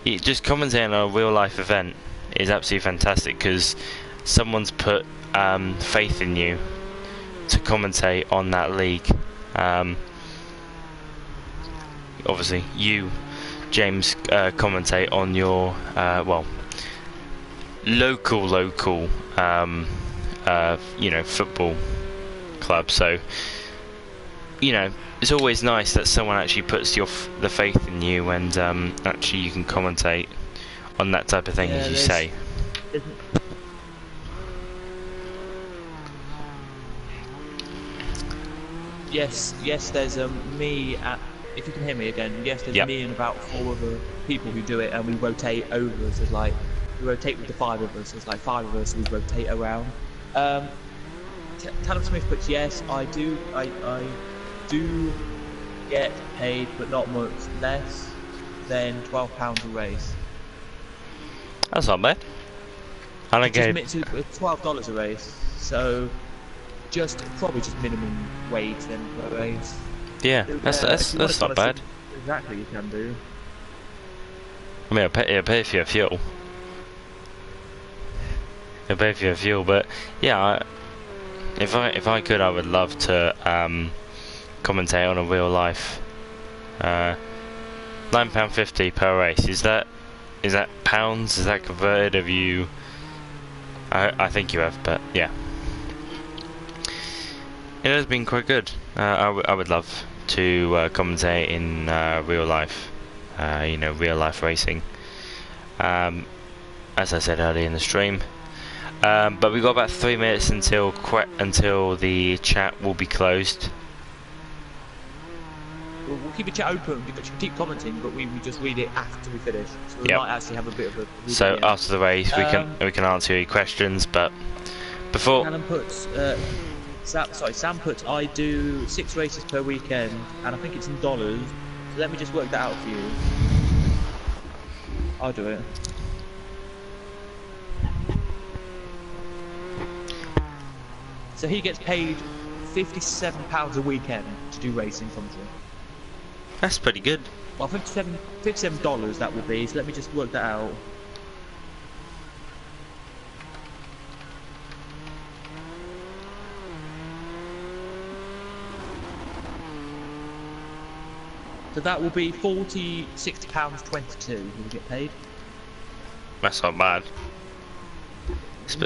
A: Just commentating on a real life event is absolutely fantastic, because someone's put faith in you to commentate on that league. Obviously, you, James, commentate on your local football club, so you know, it's always nice that someone actually puts the faith in you, and actually you can commentate on that type of thing, as you say.
B: Yes, there's me at, if you can hear me again, yes, there's me and about 4 other people who do it, and we rotate over us as like, we rotate with the 5 of us, there's like 5 of us, we rotate around. Callum Smith puts, yes, I do get paid, but not much less than £12 a race.
A: That's not bad. And I get
B: $12 a race, so probably just minimum wage then per race.
A: Yeah, that's not bad.
B: Exactly, you can do.
A: I mean, it'll pay for your fuel. It'll pay for your fuel, but yeah, if I could, I would love to commentate on a real life. £9.50 per race. Is that pounds? Is that converted? Have you? I think you have, but yeah. It has been quite good. I would love to commentate in real life, you know, real life racing. As I said earlier in the stream. But we've got about 3 minutes until the chat will be closed.
B: We'll keep the chat open because you can keep commenting, but we just read it after we finish. So we might actually have a bit of a.
A: So after the race, we can answer your questions, but before.
B: Alan puts. Sam puts, I do 6 races per weekend, and I think it's in dollars. So let me just work that out for you. I'll do it. So he gets paid £57 a weekend to do racing commentary.
A: That's pretty good.
B: Well, $57 that will be. So let me just work that out. So that will be £60.22 he will get paid.
A: That's not bad.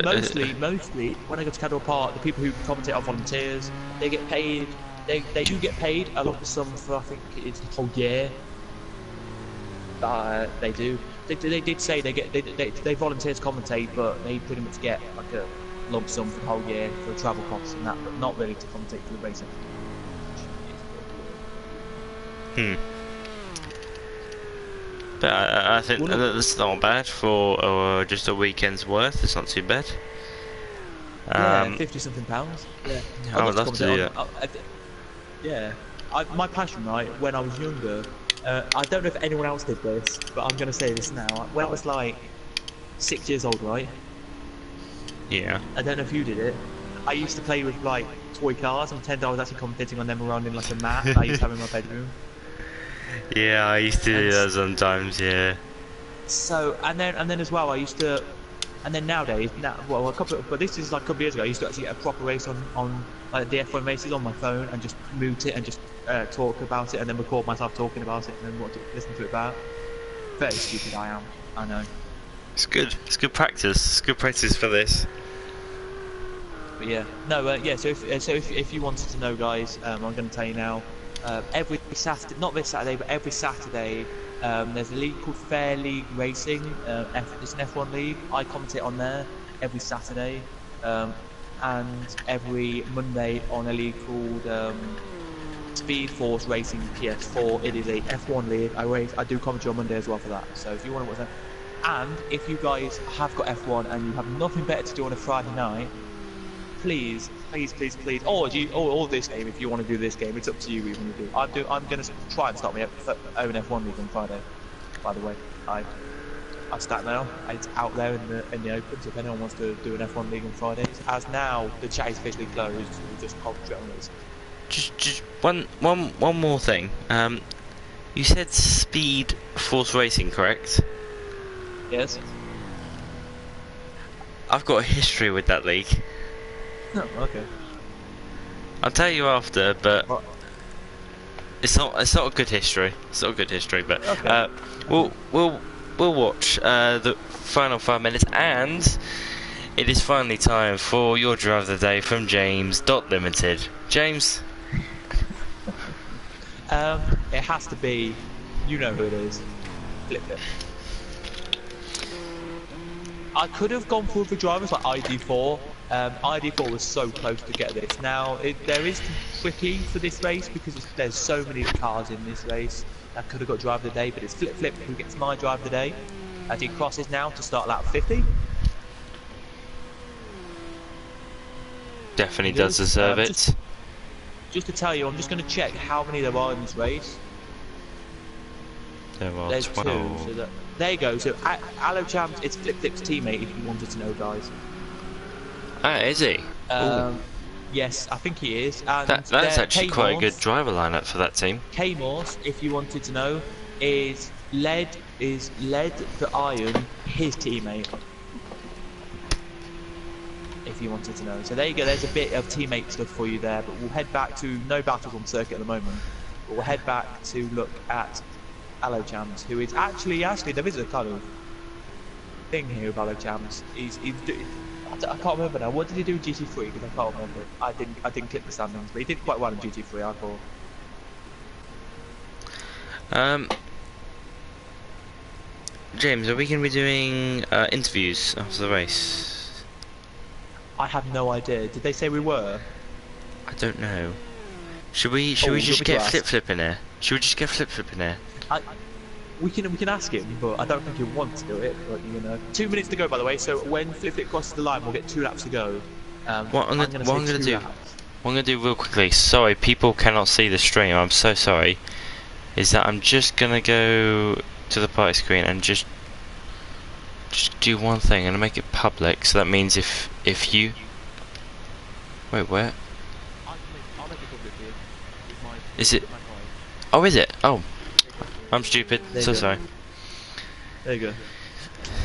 B: Mostly, when I go to Cadwell Park, the people who commentate are volunteers. They get paid. They do get paid a lump sum for, I think it's the whole year. They do. They did say they volunteers commentate, but they pretty much get like a lump sum for the whole year for travel costs and that, but not really to commentate for the racing.
A: But I think that's not bad for just a weekend's worth. It's not too bad.
B: Yeah, £50-something. Yeah,
A: I would love to do that.
B: My passion, right, when I was younger, I don't know if anyone else did this, but I'm going to say this now. When I was like 6 years old, right?
A: Yeah.
B: I don't know if you did it. I used to play with like toy cars and pretend I was actually commentating on them around in like a mat that I used to have in my bedroom.
A: Yeah, I used to do that sometimes. Yeah.
B: So and then as well, I used to, and then nowadays, but this is like a couple of years ago. I used to actually get a proper race on like the F1 races on my phone and just mute it and just talk about it and then record myself talking about it and then listen to it back. Very stupid I am. I know.
A: It's good. It's good practice. It's good practice for this.
B: But yeah, no, yeah. So if you wanted to know, guys, I'm going to tell you now. Every Saturday, not this Saturday, but every Saturday, there's a league called Fair League Racing. It's an F1 league. I commentate on there every Saturday, and every Monday on a league called Speed Force Racing PS4. It is a F1 league. I do commentary on Monday as well for that. So if you want to watch that, and if you guys have got F1 and you have nothing better to do on a Friday night, please, or this game, if you want to do this game, it's up to you. Even if you do. I'm going to try and start my own F1 league on Friday. By the way, I start now. It's out there in the open. So if anyone wants to do an F1 league on Fridays, as now the chat is officially closed, we'll just concentrate on this.
A: Just one more thing. You said Speed Force Racing, correct?
B: Yes.
A: I've got a history with that league.
B: Oh, okay.
A: I'll tell you after, but it's not a good history. It's not a good history, but okay. We'll watch the final 5 minutes, and it is finally time for your drive of the day from James Limited. James.
B: It has to be, you know who it is, Flip Flip. I could have gone for the drivers like ID4. ID4 was so close to get this. Now, there is tricky for this race because there's so many cars in this race. I could have got driver of the day, but it's Flip Flip who gets my driver of the day. As he crosses now to start lap 50.
A: Definitely does deserve it.
B: Just to tell you, I'm just going to check how many there are in this race.
A: There's 12.
B: Two, so there you go. So, Allo Champs, it's Flip Flip's teammate if you wanted to know, guys.
A: Ah, is he?
B: Yes, I think he is. And
A: that's actually quite a good driver lineup for that team.
B: K-Morse, if you wanted to know, is Led the Iron, his teammate. If you wanted to know. So there you go, there's a bit of teammate stuff for you there, but we'll head back to no battles on circuit at the moment. But we'll head back to look at Allo Champs, who is actually there is a kind of thing here with Allo Champs. I can't remember now. What did he do in GT3? Because I can't remember. I didn't click the standings, but he did quite well in GT3, I thought.
A: James, are we going to be doing interviews after the race?
B: I have no idea. Did they say we were?
A: I don't know. Should we just get Flip Flip in here? Should we just get Flip Flip in here?
B: We can ask him, but I don't think he'll want to do it. But you know, 2 minutes to go, by the way. So when Flip Flip crosses the line, we'll get 2 laps to go.
A: What I'm gonna do real quickly. Sorry, people cannot see the stream. I'm so sorry. Is that I'm just gonna go to the party screen and just do one thing and make it public. So that means if you wait, where
B: I'll make it public here.
A: is it? Oh, is it? Oh, I'm stupid. So sorry.
B: There you go.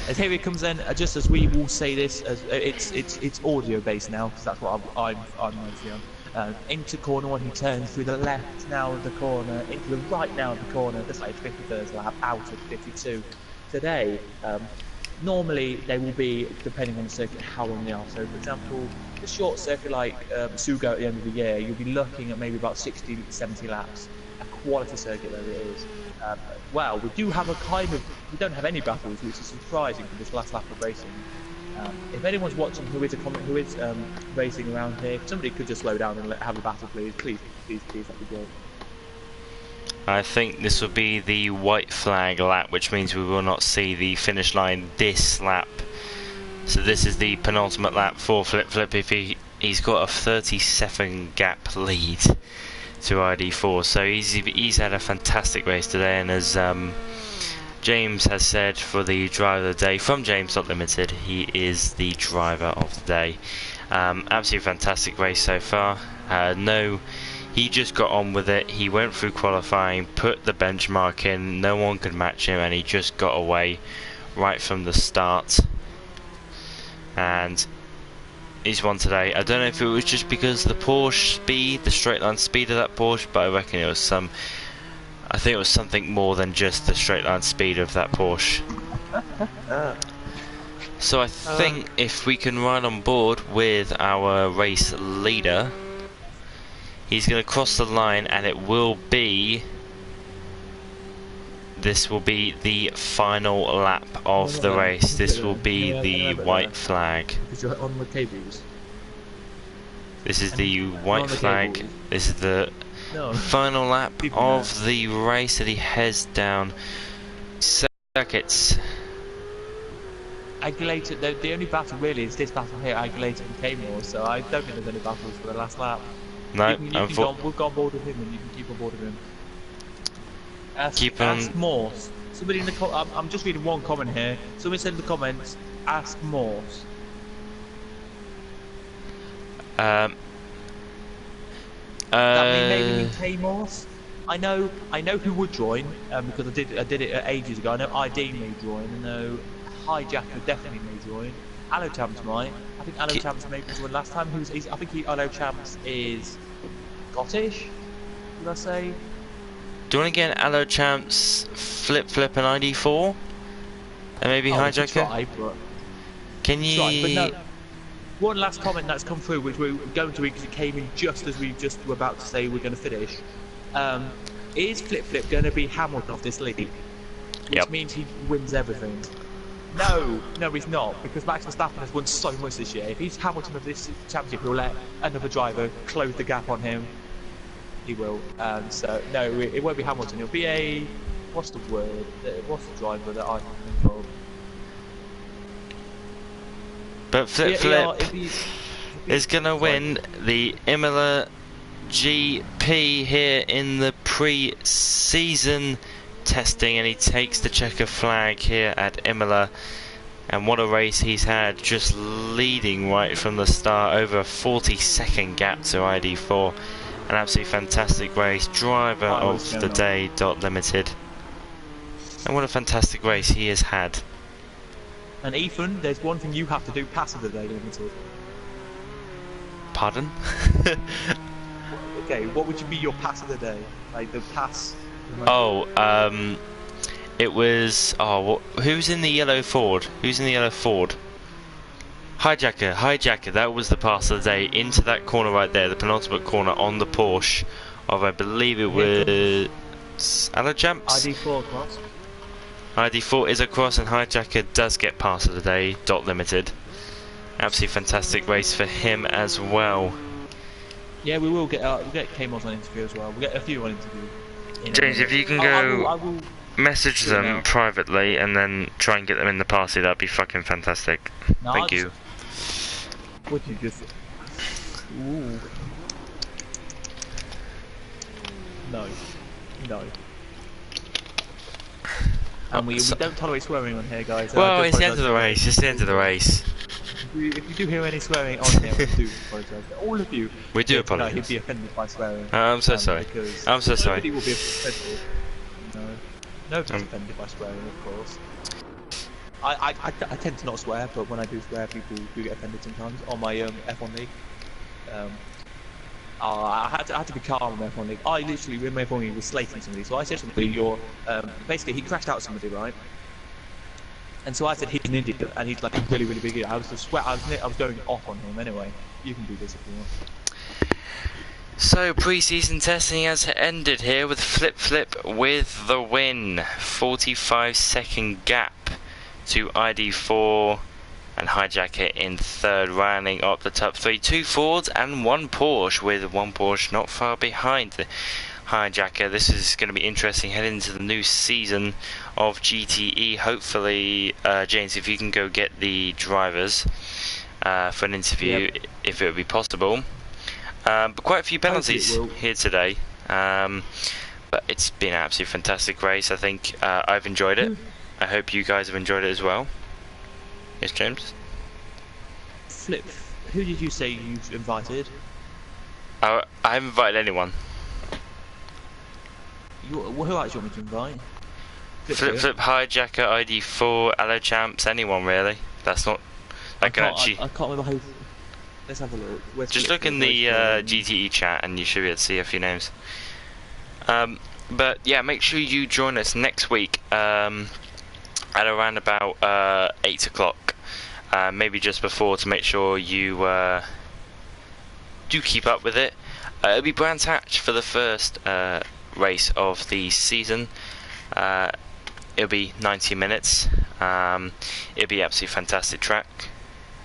B: As here it comes in, just as we will say this, as it's audio based now, because that's what I'm mostly on. Into corner 1, he turns through the left now of the corner, into the right now of the corner. That's like 53rd lap out of 52. Today, normally they will be, depending on the circuit, how long they are. So, for example, the short circuit like Sugo at the end of the year, you'll be looking at maybe about 60, 70 laps. A quality circuit there it is. Well, we do have we don't have any battles, which is surprising for this last lap of racing. If anyone's watching who is racing around here, if somebody could just slow down and have a battle, please, that'd be great.
A: I think this will be the white flag lap, which means we will not see the finish line this lap. So this is the penultimate lap for Flip Flip. If he's got a 30-second gap lead to ID4, so he's had a fantastic race today, and as James has said for the driver of the day from James Not Limited, he is the driver of the day. Absolutely fantastic race so far. He just got on with it. He went through qualifying, put the benchmark in, no one could match him, and he just got away right from the start. And he's won today. I don't know if it was just because the Porsche speed, the straight line speed of that Porsche, but I reckon it was I think it was something more than just the straight line speed of that Porsche. So I think if we can run on board with our race leader, he's going to cross the line, and this will be the final lap of the race. This will be the white flag.
B: Because you're on the cables.
A: This is the white flag. This is the final lap of the race that he heads down circuits.
B: Aguilator, the only battle really is this battle here, Aguilator and K-Morse, so I don't think there's any battles for the last lap.
A: No,
B: we'll go on board with him, and you can keep on board with him. Ask Morse. Somebody in the I'm just reading one comment here. Somebody said in the comments, ask Morse. That maybe K-Morse. I know who would join because I did it ages ago. I know ID may join. I know Hijacker definitely may join. Allo Champs might. I think Allo Champs maybe joined last time. I think Allo Champs is Scottish. Did I say?
A: Do you want to get Allo Champs, Flip Flip, and ID4, and maybe Hijacker?
B: Try, but
A: can you?
B: Try, but no. One last comment that's come through, which we're going to read because it came in just as we just were about to say we're going to finish. is Flip Flip going to be Hamilton of this league? Which means he wins everything. No, he's not, because Max Verstappen has won so much this year. If he's Hamilton of this championship, he'll let another driver close the gap on him. He will. So, no, it won't be Hamilton. It'll be a... What's the word? What's the driver that I can think of?
A: But Flip is going to win the Imola GP here in the pre-season testing, and he takes the checker flag here at Imola. And what a race he's had, just leading right from the start, over a 40-second gap to ID4. An absolutely fantastic race. Driver of the day, Limited. And what a fantastic race he has had.
B: And Ethan, there's one thing you have to do, pass of the day, Limited.
A: Pardon?
B: Okay, what would be your pass of the day? Like the pass...
A: it was... who's in the yellow Ford? Hijacker, that was the pass of the day, into that corner right there, the penultimate corner on the Porsche of, I believe it was... Alojamps?
B: ID4 cross.
A: ID4 is a cross, and Hijacker does get pass of the day, Limited. Absolutely fantastic race for him as well.
B: Yeah, we'll get K-Mods on interview as well. We'll get a few on interview.
A: James, if you can I will message them privately and then try and get them in the party, that'd be fucking fantastic.
B: No,
A: Thank you.
B: What you just... Ooh. No. And we don't tolerate swearing on here, guys.
A: Well, it's the end of the race. It's the end of the race.
B: If you do hear any swearing on here, we do apologise. All of you.
A: We do apologise.
B: He'd be offended by swearing.
A: I'm so sorry. I'm so sorry.
B: Nobody will be offended. Nobody's offended by swearing, of course. I tend to not swear, but when I do swear, people do get offended sometimes. On my F1 league, I had to be calm in my F1 league. I literally, in my F1 league, was slating somebody. So I said something. Basically, he crashed out somebody, right? And so I said he's an idiot, and he's like a really, really big idiot. I was going off on him anyway. You can do this if you want.
A: So pre-season testing has ended here with Flip with the win. 45-second gap to ID4 and Hijacker in third, rounding up the top three. 2 Fords and 1 Porsche, with 1 Porsche not far behind the Hijacker. This is going to be interesting heading into the new season of GTE. Hopefully, James, if you can go get the drivers for an interview, if it would be possible. But quite a few penalties here today. But it's been an absolutely fantastic race. I think I've enjoyed it. I hope you guys have enjoyed it as well. Yes, James?
B: Flip, who did you say you've invited?
A: I haven't invited anyone.
B: Who else do you want me to invite?
A: Flip, Hijacker, ID4, Alojamps, anyone really. That's not... I can't
B: remember who... Let's have a look.
A: Just look in the GTE chat and you should be able to see a few names. But yeah, make sure you join us next week at around about 8 o'clock. Maybe just before, to make sure you do keep up with it. It'll be Brands Hatch for the first race of the season. It'll be 90 minutes. It'll be absolutely fantastic track,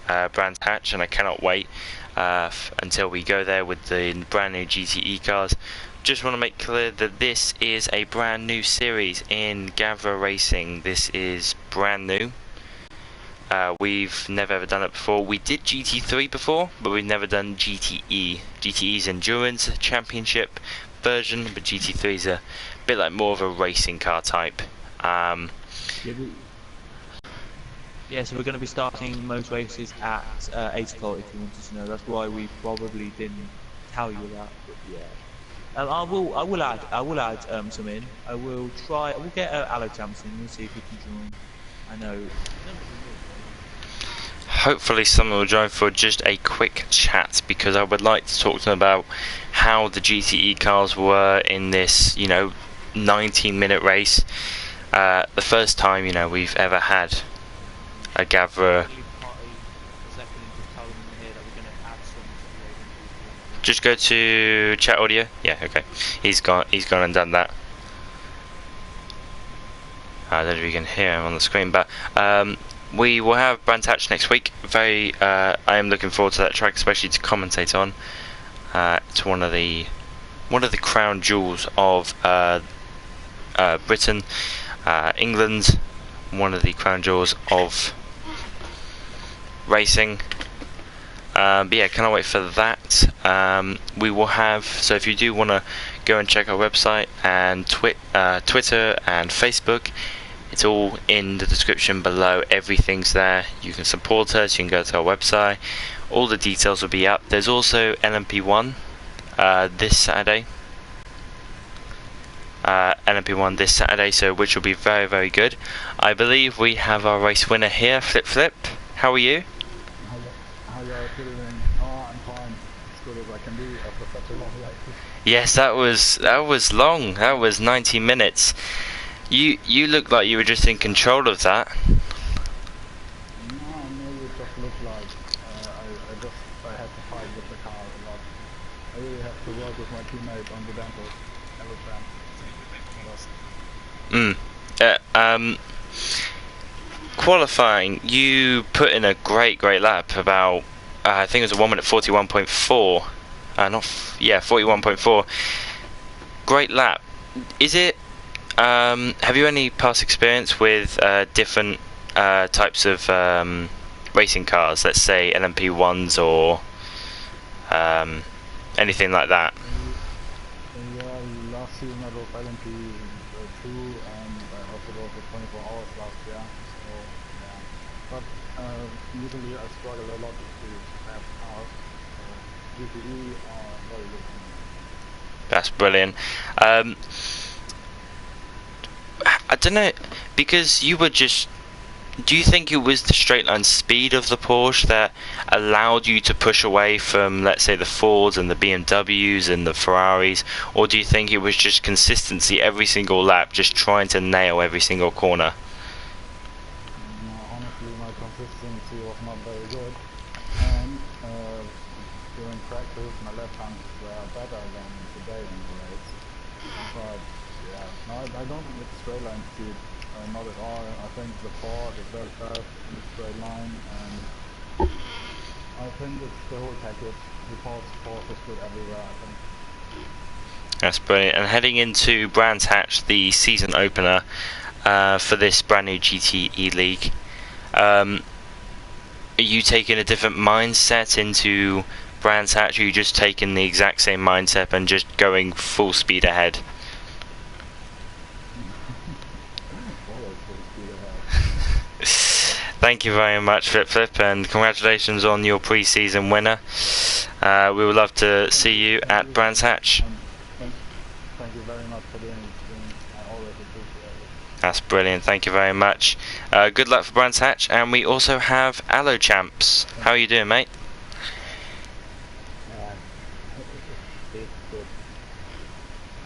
A: Brands Hatch, and I cannot wait until we go there with the brand new GTE cars. Just want to make clear that this is a brand new series in Gavra Racing. This is brand new. We've never ever done it before. We did GT3 before, but we've never done GTE. GTE's Endurance Championship version, but GT3 is a bit like more of a racing car type.
B: Yeah, so we're going to be starting most races at 8 o'clock, if you wanted to know. That's why we probably didn't tell you that, but yeah. I will add some in. I will get Alojamps in. We'll see if he can join. I know.
A: Hopefully someone will join for just a quick chat, because I would like to talk to them about how the GTE cars were in this, 19-minute race. The first time, we've ever had a Gavra. Just go to chat audio. Yeah, okay. He's gone and done that. I don't know if you can hear him on the screen, but we will have Brands Hatch next week. I am looking forward to that track, especially to commentate on. It's one of the crown jewels of Britain, England. One of the crown jewels of racing. But yeah, cannot wait for that. We will have, so if you do want to go and check our website and Twitter and Facebook, it's all in the description below. Everything's there. You can support us, you can go to our website, all the details will be up. There's also LMP1 this Saturday. LMP1 this Saturday, so which will be very, very good. I believe we have our race winner here, Flip. How are you?
C: How you are feeling? Oh, I'm fine. As good as I can be after such a long race.
A: Yes, that was long. That was 90 minutes. You looked like you were just in control of that.
C: No, maybe it just looked like I had to fight with the car a lot. I really have to work with my teammate on the dental every time.
A: Qualifying, you put in a great lap. About I think it was a 1 minute 41.4. 41.4. Great lap. Is it? Have you any past experience with different types of racing cars? Let's say LMP1s or anything like that.
C: Yeah, last season I drove LMP2 and I also drove for 24 hours last year. So yeah, but usually I struggle a lot to have cars. GTE are very good for me.
A: That's brilliant. I don't know, because you were just. Do you think it was the straight line speed of the Porsche that allowed you to push away from, let's say, the Fords and the BMWs and the Ferraris, or do you think it was just consistency every single lap, just trying to nail every single corner?
C: No, honestly, my consistency was not very good, and during practice my left hands were better than today in the race. But yeah, no, I don't think it's straight line speed. Not at all. I think the Ford is very fast in the straight line, and I think it's the whole package. The Ford is good everywhere, I think.
A: That's brilliant. And heading into Brands Hatch, the season opener for this brand new GTE league, are you taking a different mindset into Brands Hatch? Or are you just taking the exact same mindset and just going full speed ahead? Thank you very much, Flip, and congratulations on your pre-season winner. We would love to see you at Brands Hatch.
C: Thank you very much for doing it. I always appreciate it.
A: That's brilliant. Thank you very much. Good luck for Brands Hatch, and we also have Aloe Champs. How are you doing, mate?
C: It's good.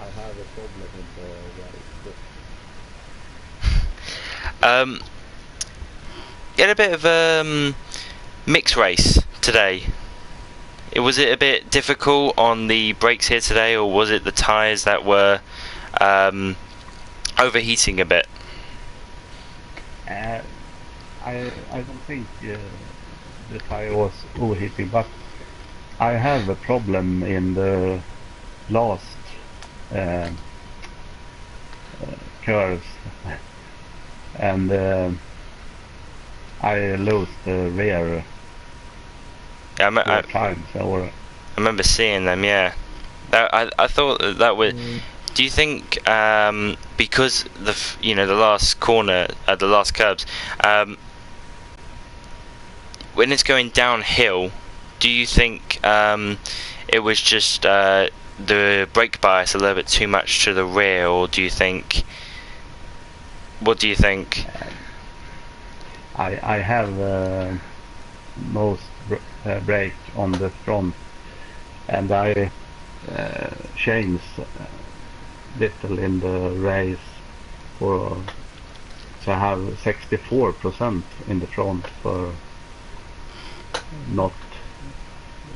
C: I have a problem with the race.
A: Get a bit of a mixed race today. Was it a bit difficult on the brakes here today, or was it the tyres that were overheating a bit?
D: I don't think the tire was overheating, but I have a problem in the last curves, and I lost the rear
A: Yeah,
D: times.
A: I remember seeing them. Yeah, I thought that was. Do you think because the last corner at the last curbs, when it's going downhill, do you think it was just the brake bias a little bit too much to the rear, or do you think? What do you think?
D: I have most brake on the front, and I changed little in the race to have 64% in the front for not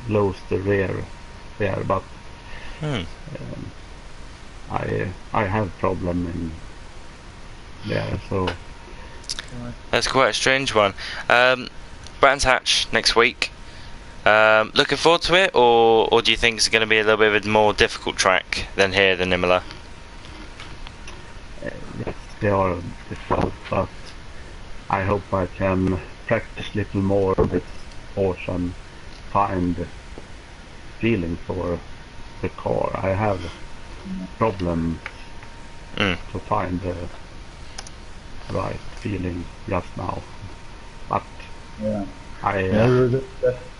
D: lose the rear there, but
A: Hmm.
D: I have problem in there, so
A: That's quite a strange one. Brands Hatch next week. Looking forward to it, or do you think it's going to be a little bit of a more difficult track than Imola?
D: yes, they are difficult, but I hope I can practice a little more with Porsche and find feeling for the car. I have problem to find the right feeling just now, but
C: Yeah.
D: I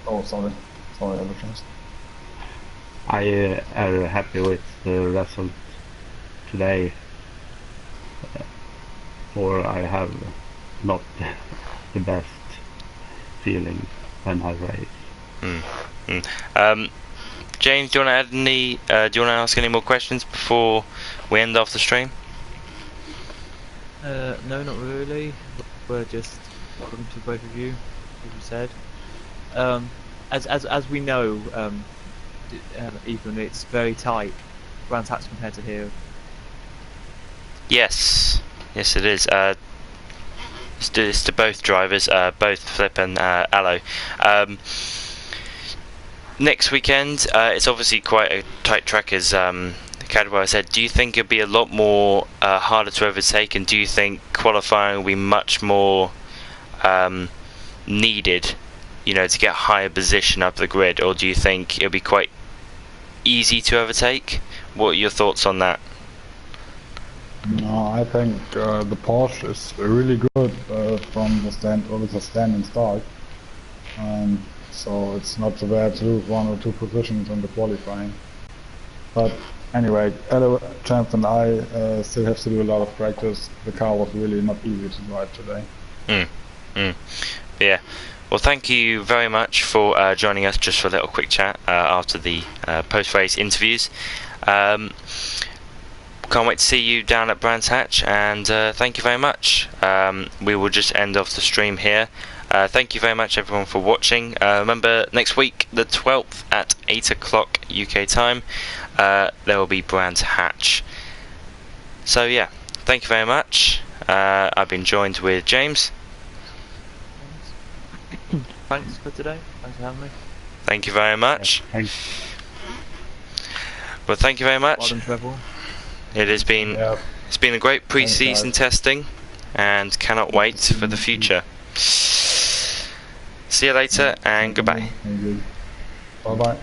C: Oh, sorry, I apologize.
D: I am happy with the result today, for I have not the best feeling when I race.
A: James, do you want to add any? Do you want to ask any more questions before we end off the stream?
B: No, not really. We're just talking to both of you, as you said. As we know, Ethan, it's very tight. Brands Hatch compared to here.
A: Yes, it is. It's to both drivers, both Flip and Aloe. Next weekend, it's obviously quite a tight track, as Cadwell said. Do you think it'll be a lot more harder to overtake, and do you think qualifying will be much more needed, to get a higher position up the grid, or do you think it'll be quite easy to overtake? What are your thoughts on that?
C: No, I think the Porsche is really good from the stand or with a standing start, so it's not so bad to lose 1 or 2 positions in the qualifying. But anyway, Chance and I still have to do a lot of practice. The car was really not easy to drive today.
A: Yeah. Well, thank you very much for joining us just for a little quick chat after the post-race interviews. Can't wait to see you down at Brands Hatch, and thank you very much. We will just end off the stream here. Thank you very much, everyone, for watching. Remember, next week, the 12th at 8 o'clock UK time, there will be Brands Hatch. So, yeah, thank you very much. I've been joined with James.
B: Thanks for today. Thanks for having me.
A: Thank you very much.
D: Thanks.
A: Well, thank you very much.
B: Well done to everyone.
A: It has been It's been a great pre-season testing, and cannot wait for the future. See you later, and goodbye.
C: Bye bye.